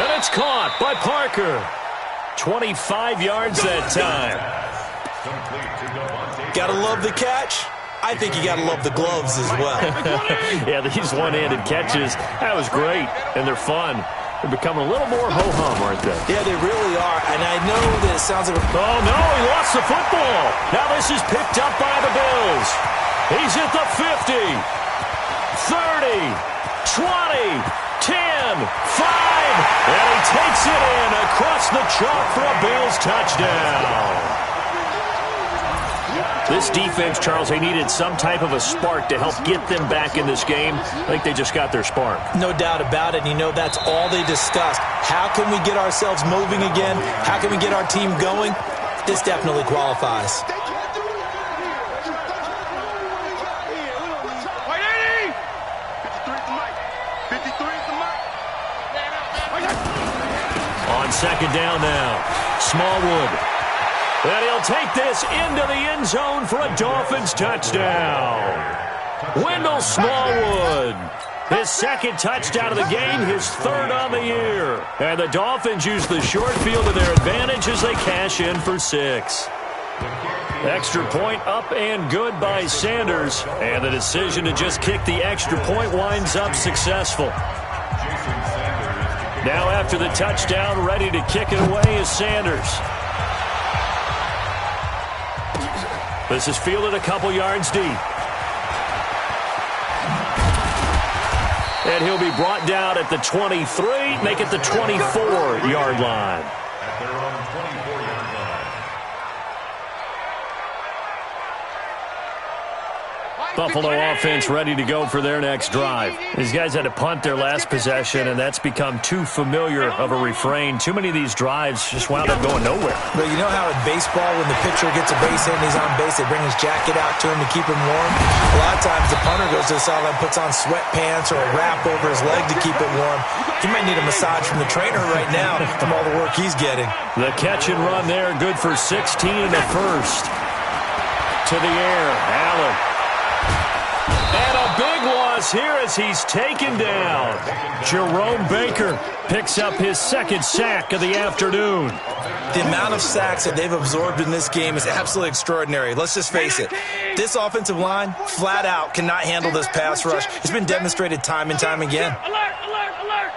[SPEAKER 3] And it's caught by Parker. 25 yards that time.
[SPEAKER 6] Gotta love the catch. I think you gotta love the gloves as well.
[SPEAKER 3] Yeah, these one-handed catches, that was great, and they're fun. They're becoming a little more ho-hum, aren't they?
[SPEAKER 6] Yeah, they really are, and I know that it sounds like
[SPEAKER 3] Oh, no, he lost the football. Now this is picked up by the Bills. He's at the 50, 30, 20, 10, 5, and he takes it in across the chalk for a Bills touchdown. This defense, Charles, they needed some type of a spark to help get them back in this game. I think they just got their spark.
[SPEAKER 6] No doubt about it. And you know, that's all they discussed. How can we get ourselves moving again? How can we get our team going? This definitely qualifies.
[SPEAKER 3] On 2nd down now, Smallwood. And he'll take this into the end zone for a Dolphins touchdown. Wendell Smallwood, his 2nd touchdown of the game, his 3rd on the year. And the Dolphins use the short field to their advantage as they cash in for 6. Extra point up and good by Sanders. And the decision to just kick the extra point winds up successful. Now after the touchdown, ready to kick it away is Sanders. This is fielded a couple yards deep. And he'll be brought down at the 23, make it the 24-yard line.
[SPEAKER 4] At their own 24-yard line.
[SPEAKER 3] Buffalo offense ready to go for their next drive. These guys had to punt their last possession, and that's become too familiar of a refrain. Too many of these drives just wound up going nowhere.
[SPEAKER 6] But you know how in baseball, when the pitcher gets a base hit and he's on base, they bring his jacket out to him to keep him warm? A lot of times the punter goes to the sideline, puts on sweatpants or a wrap over his leg to keep it warm. He might need a massage from the trainer right now from all the work he's getting.
[SPEAKER 3] The catch and run there, good for 16 in the first. To the air, Allen. And a big loss is here as he's taken down. Jerome Baker picks up his second sack of the afternoon.
[SPEAKER 6] The amount of sacks that they've absorbed in this game is absolutely extraordinary. Let's just face it. This offensive line, flat out, cannot handle this pass rush. It's been demonstrated time and time again.
[SPEAKER 5] Alert, alert, alert.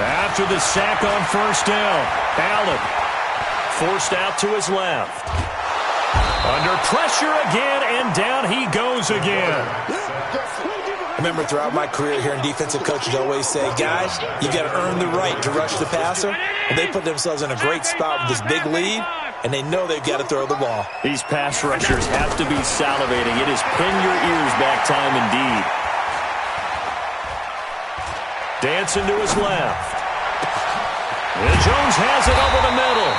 [SPEAKER 3] After the sack on first down, Allen forced out to his left. Under pressure again, and down he goes again.
[SPEAKER 6] I remember throughout my career hearing defensive coaches always say, guys, you got to earn the right to rush the passer. And they put themselves in a great spot with this big lead, and they know they've got to throw the ball.
[SPEAKER 3] These pass rushers have to be salivating. It is pin your ears back time indeed. Dancing to his left. And Jones has it over the middle.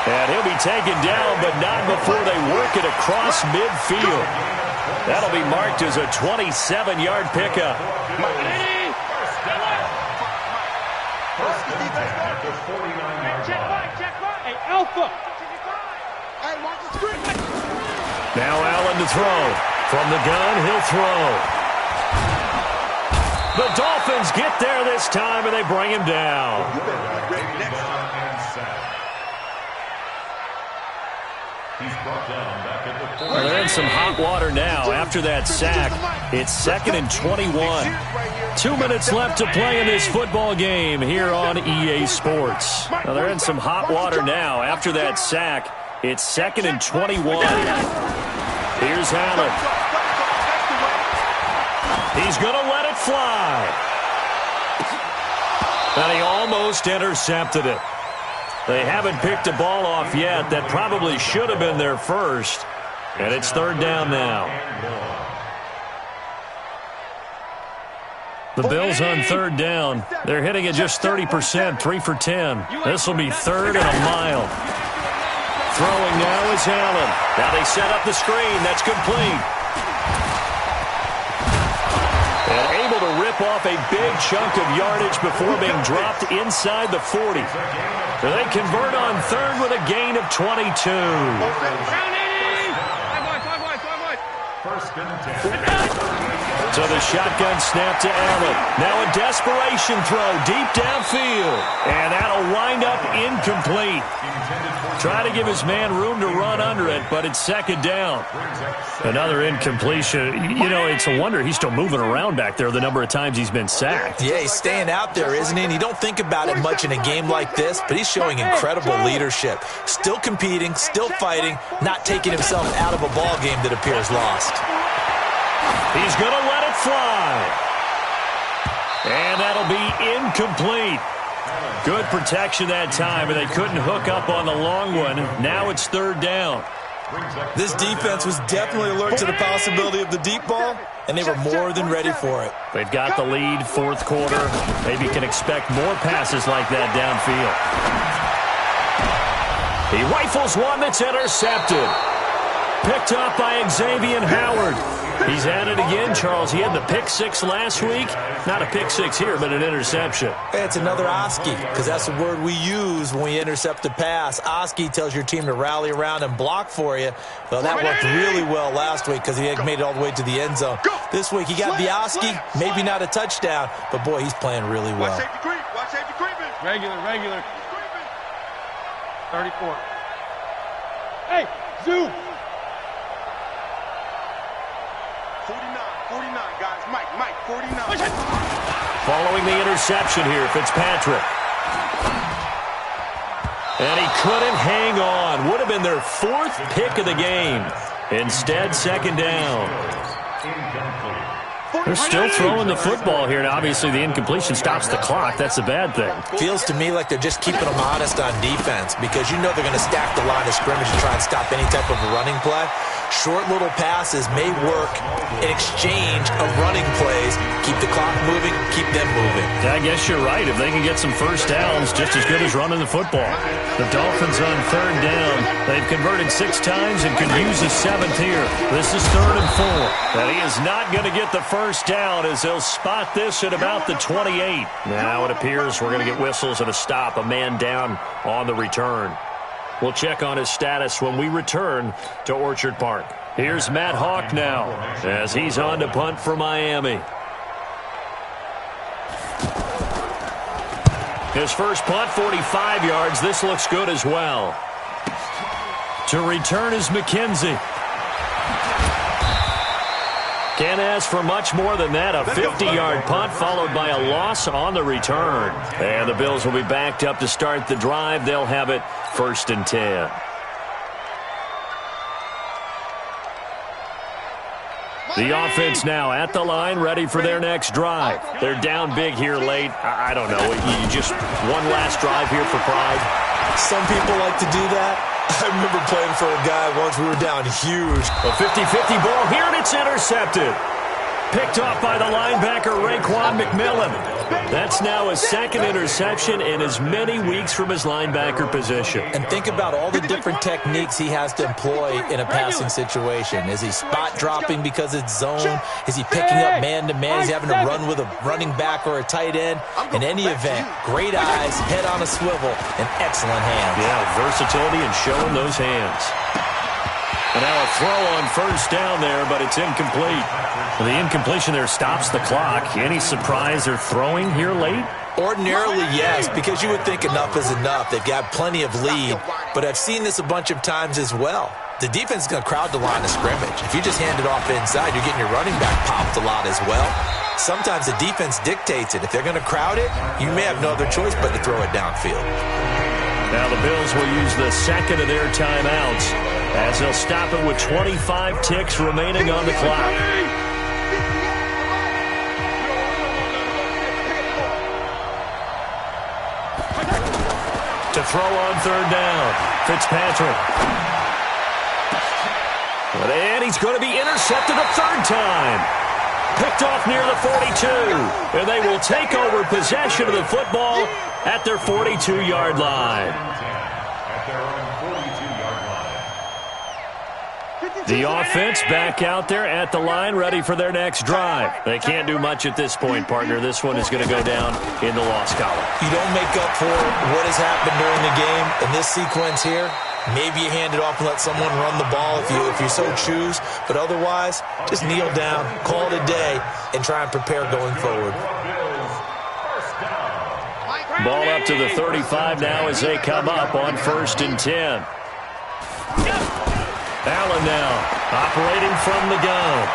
[SPEAKER 3] And he'll be taken down, but not before they work it across midfield. That'll be marked as a 27-yard pickup.
[SPEAKER 7] Check right. Hey, Alpha.
[SPEAKER 3] Now Allen to throw. From the gun, he'll throw. The Dolphins get there this time, and they bring him down. Well, they're in some hot water now after that sack. It's 2nd and 21. 2 minutes left to play in this football game here on EA Sports. Well, they're in some hot water now after that sack. It's 2nd and 21. Here's Allen. He's going to let it fly. And he almost intercepted it. They haven't picked a ball off yet. That probably should have been their first. And it's 3rd down now. The Bills on 3rd down. They're hitting at just 30%, 3 for 10. This will be 3rd and a mile. Throwing now is Allen. Now they set up the screen. That's complete. And able to rip off a big chunk of yardage before being dropped inside the 40. So they convert on 3rd with a gain of 22. So the shotgun snap to Allen. Now a desperation throw deep downfield. And that'll wind up incomplete. Try to give his man room to run under it, but it's 2nd down. Another incompletion. You know, it's a wonder he's still moving around back there the number of times he's been sacked.
[SPEAKER 6] Yeah, he's staying out there, isn't he? And you don't think about it much in a game like this, but he's showing incredible leadership. Still competing, still fighting, not taking himself out of a ball game that appears lost.
[SPEAKER 3] He's going to let it fly. And that'll be incomplete. Good protection that time, and they couldn't hook up on the long one. Now it's 3rd down.
[SPEAKER 6] This defense was definitely alert to the possibility of the deep ball, and they were more than ready for it.
[SPEAKER 3] They've got the lead, 4th quarter. Maybe can expect more passes like that downfield. He rifles one that's intercepted. Picked up by Xavier Howard. He's at it again, Charles. He had the pick 6 last week. Not a pick 6 here, but an interception.
[SPEAKER 6] It's another Oski, because that's the word we use when we intercept a pass. Oski tells your team to rally around and block for you. Well, that worked really well last week because he had made it all the way to the end zone. This week, he got the Oski, maybe not a touchdown, but, boy, he's playing really well.
[SPEAKER 7] Watch safety creeping. Regular. 34. Hey, zoom. 49, guys. Mike, 49.
[SPEAKER 3] Following the interception here, Fitzpatrick. And he couldn't hang on. Would have been their 4th pick of the game. Instead, 2nd down. They're still throwing the football here, and obviously the incompletion stops the clock. That's a bad thing.
[SPEAKER 6] Feels to me like they're just keeping them honest on defense because you know they're going to stack the line of scrimmage and try and stop any type of a running play. Short little passes may work in exchange of running plays. Keep the clock moving, keep them moving.
[SPEAKER 3] I guess you're right. If they can get some first downs, just as good as running the football. The Dolphins on 3rd down. They've converted 6 times and could use a 7th here. This is 3rd and 4. And he is not going to get the first down as they'll spot this at about the 28. Now it appears we're going to get whistles and a stop. A man down on the return. We'll check on his status when we return to Orchard Park. Here's Matt Hawk now as he's on to punt for Miami. His first punt, 45 yards. This looks good as well. To return is McKenzie. Can't ask for much more than that. A 50-yard punt followed by a loss on the return. And the Bills will be backed up to start the drive. They'll have it 1st and 10. The offense now at the line, ready for their next drive. They're down big here late. I don't know. You just one last drive here for pride.
[SPEAKER 6] Some people like to do that. I remember playing for a guy once. We were down huge.
[SPEAKER 3] A 50-50 ball here, and it's intercepted. Picked off by the linebacker, Raekwon McMillan. That's now his 2nd interception in as many weeks from his linebacker position.
[SPEAKER 6] And think about all the different techniques he has to employ in a passing situation. Is he spot dropping because it's zone? Is he picking up man-to-man? Is he having to run with a running back or a tight end? In any event, great eyes, head on a swivel, and excellent hands.
[SPEAKER 3] Yeah, versatility and showing those hands. And now a throw on 1st down there, but it's incomplete. The incompletion there stops the clock. Any surprise they're throwing here late?
[SPEAKER 6] Ordinarily, yes, because you would think enough is enough. They've got plenty of lead, but I've seen this a bunch of times as well. The defense is going to crowd the line of scrimmage. If you just hand it off inside, you're getting your running back popped a lot as well. Sometimes the defense dictates it. If they're going to crowd it, you may have no other choice but to throw it downfield.
[SPEAKER 3] Now the Bills will use the 2nd of their timeouts as they'll stop it with 25 ticks remaining on the clock. To throw on 3rd down, Fitzpatrick. And he's going to be intercepted a 3rd time. Picked off near the 42. And they will take over possession of the football at their 42-yard line. The offense back out there at the line, ready for their next drive. They can't do much at this point, partner. This one is going to go down in the loss column.
[SPEAKER 6] You don't make up for what has happened during the game. In this sequence here, maybe you hand it off and let someone run the ball if you so choose. But otherwise, just kneel down, call it a day, and try and prepare going forward.
[SPEAKER 3] Ball up to the 35 now as they come up on 1st and 10. Allen now operating from the gun.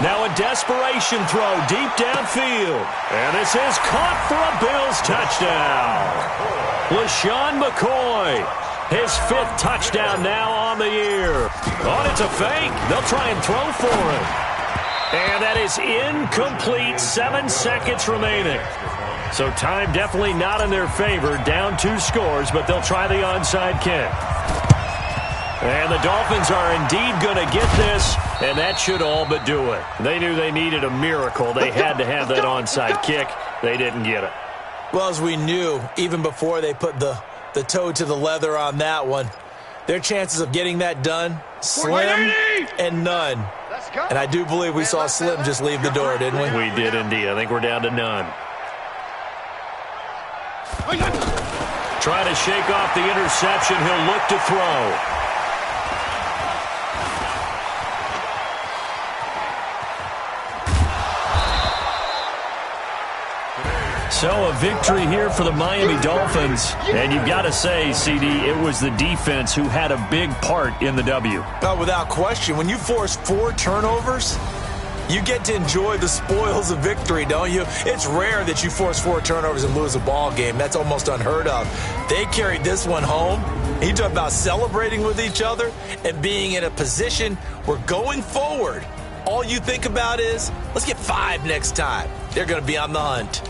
[SPEAKER 3] Now a desperation throw deep downfield. And this is caught for a Bills touchdown. LaShawn McCoy, his 5th touchdown now on the year. Oh, it's a fake. They'll try and throw for it. And that is incomplete. 7 seconds remaining. So time definitely not in their favor. Down 2 scores, but they'll try the onside kick. And the Dolphins are indeed going to get this, and that should all but do it. They knew they needed a miracle. They had to have that onside kick. They didn't get it.
[SPEAKER 6] Well, as we knew, even before they put the toe to the leather on that one, their chances of getting that done, slim and none. And I do believe we saw Slim just leave the door, didn't we?
[SPEAKER 3] We did indeed. I think we're down to none. Trying to shake off the interception. He'll look to throw. So a victory here for the Miami Dolphins. And you've got to say, CD, it was the defense who had a big part in the W.
[SPEAKER 6] Well, without question, when you force 4 turnovers, you get to enjoy the spoils of victory, don't you? It's rare that you force 4 turnovers and lose a ball game. That's almost unheard of. They carried this one home. You talk about celebrating with each other and being in a position where going forward, all you think about is, let's get 5 next time. They're going to be on the hunt.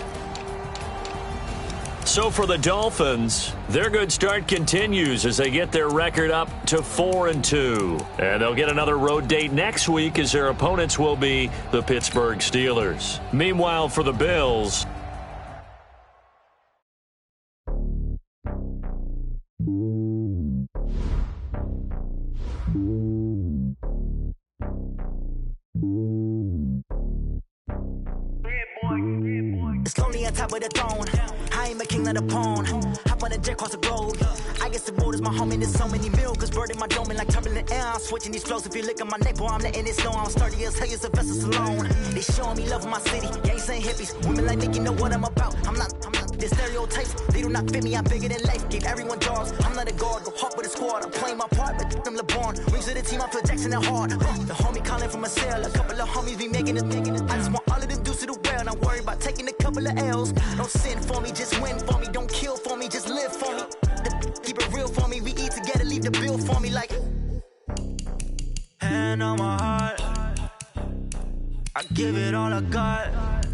[SPEAKER 3] So for the Dolphins, their good start continues as they get their record up to 4-2. And they'll get another road date next week as their opponents will be the Pittsburgh Steelers. Meanwhile, for the Bills,
[SPEAKER 1] Yeah, boy.
[SPEAKER 2] It's lonely on top of the throne. I ain't a king of the pawn. Hop on a jet across the globe. I guess the road is my home and there's so many miracles. Bird in my dome and like turbulent air. I'm switching these flows. If you look at my neck, boy, I'm letting it slow. I'm sturdy as hell as a vessel alone. They showing me love in my city. Gangs and hippies. Women like Nick, you know what I'm about. I'm not. The stereotypes, they do not fit me. I'm bigger than life. Give everyone jobs. I'm not a guard. Go hard with a squad. I'm playing my part, but I'm LeBron. Rings of the team, I feel Jackson and hard. The homie calling from a cell. A couple of homies be making it. I just want all of them dudes to the well. Not worry about taking a couple of L's. Don't sin for me, just win for me. Don't kill for me, just live for me. Keep it real for me. We eat together, leave the bill for me like. Hand on my heart. I give it all I got.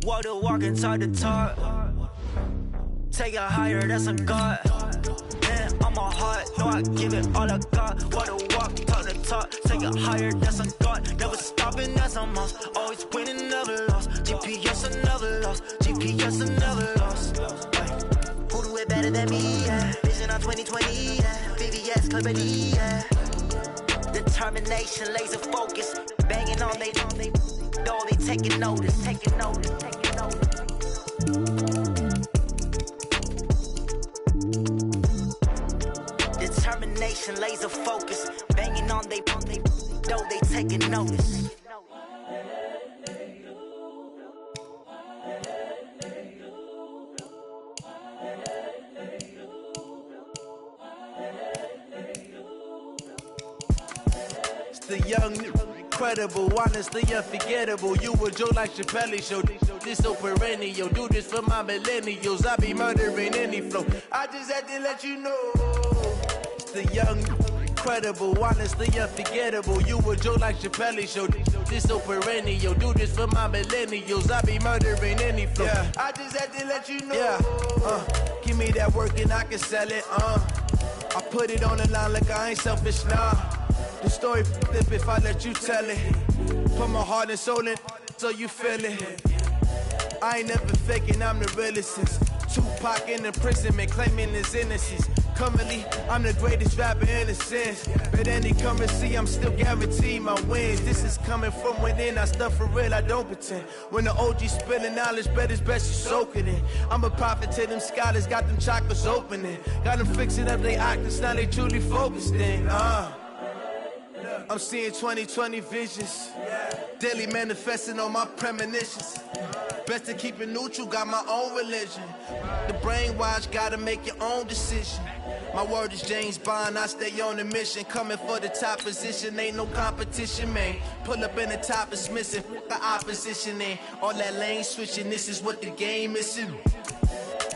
[SPEAKER 2] Walk the walk and talk the talk. Take it higher, that's a God. Hand on my heart, no, I give it all I got. Walk the walk, talk the talk. Take it higher, that's a God. Never stopping, that's a must. Always winning, never lost. GPS, I never lost. GPS, I never lost. Who do it better than me? Yeah. Vision on 2020, yeah. VVS, clarity, yeah. Determination, laser focus. Banging on they though they taking notice, taking notice, taking notice. Determination, laser focus. Banging on they though they taking notice.
[SPEAKER 8] The young, incredible, honestly unforgettable. You were Joe like Chappelle show. This so perennial. Do this for my millennials. I be murdering any flow. I just had to let you know. The young, incredible, honestly unforgettable. You were Joe like Chappelle show. This so perennial. Do this for my millennials. I be murdering any flow. Yeah. I just had to let you know. Yeah. Give me that work and I can sell it. I put it on the line like I ain't selfish, nah. The story flip if I let you tell it. Put my heart and soul in so you feel it. I ain't never faking, I'm the realest since Tupac in imprisonment, claiming his innocence. Currently, I'm the greatest rapper in a sense. But any currency, I'm still guaranteed my wins. This is coming from within, I stuff for real, I don't pretend. When the OG spilling knowledge, bet it's best you soak it in. I'm a prophet to them scholars, got them chakras opening. Got them fixing up they octaves, now they truly focused in. I'm seeing 2020 visions. Daily manifesting on my premonitions. Best to keep it neutral, got my own religion. The brainwash, gotta make your own decision. My word is James Bond, I stay on the mission. Coming for the top position, ain't no competition, man. Pull up in the top, it's missing, the opposition in. All that lane switching, this is what the game is in.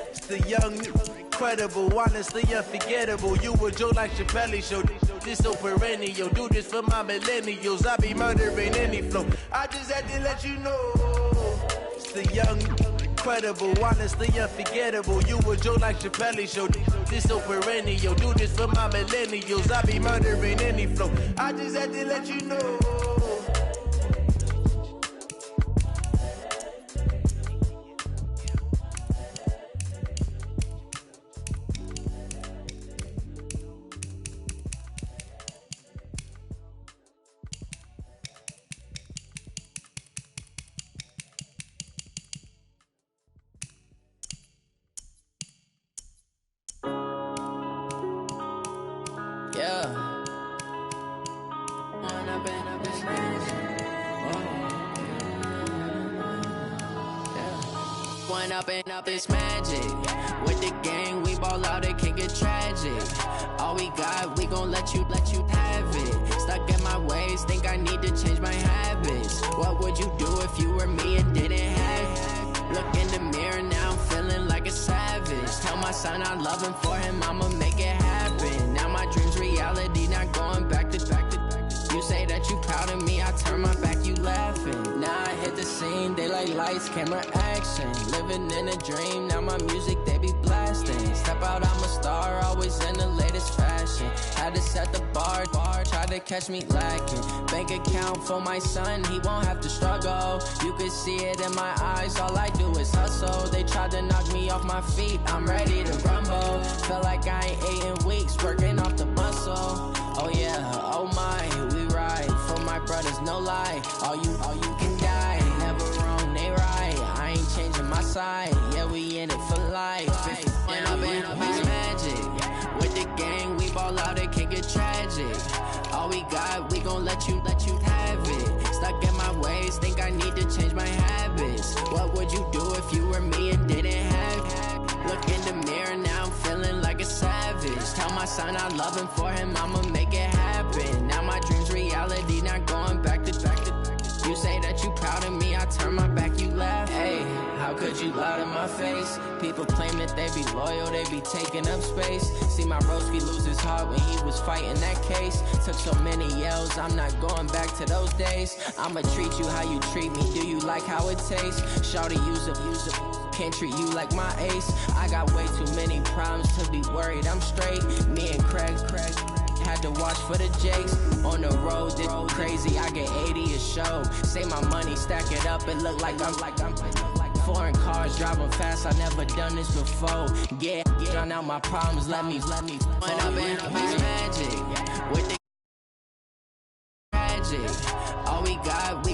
[SPEAKER 8] It's the young, incredible, honestly unforgettable. You were Joe like Chappelle show. This so perennial. Do this for my millennials. I be murdering any flow. I just had to let you know. It's the young, incredible, honestly unforgettable. You were Joe like Chappelle show. This so perennial. Do this for my millennials. I be murdering any flow. I just had to let you know.
[SPEAKER 9] Up this magic. With the gang, we ball out, it can get tragic. All we got, we gon' let you have it. Stuck in my ways, think I need to change my habits. What would you do if you were me and didn't have it? Look in the mirror, now I'm feeling like a savage. Tell my son I love him, for him I'ma make it happen. Now my dream's reality, not going back to back. You say that you proud of me, I turn my back, you laughing. Now I hit the scene, daylight lights, camera action. Living in a dream, now my music, they be blasting. Step out, I'm a star, always in the latest fashion. Had to set the bar, try to catch me lacking. Bank account for my son, he won't have to struggle. You could see it in my eyes, all I do is hustle. They tried to knock me off my feet, I'm ready to rumble. Felt like I ain't ate in weeks, working off the muscle. Oh yeah, oh my, we ride for my brothers, no lie. All you can die, never wrong, they right. I ain't changed side. Yeah, we in it for life. And I've been magic. With the gang, we ball out, it can get tragic. All we got, we gon' let you have it. Stuck in my ways, think I need to change my habits. What would you do if you were me and didn't have it? Look in the mirror, now I'm feeling like a savage. Tell my son I love him, for him I'ma make it happen. Now my dream's reality, not going back to. You say that you proud of me, I turn my back, you laugh. Hey, how could you lie to my face? People claim that they be loyal, they be taking up space. See my broski lose his heart when he was fighting that case. Took so many yells, I'm not going back to those days. I'ma treat you how you treat me, do you like how it tastes? Shawty, use a can't treat you like my ace. I got way too many problems to be worried, I'm straight. Me and Craig had to watch for the Jakes. On the road, this crazy, I get 80 a show. Say my money, stack it up, it look like I'm foreign cars, driving fast, I never done this before. Yeah, drown out my problems, let me When I've been magic, with the tragic. All we got,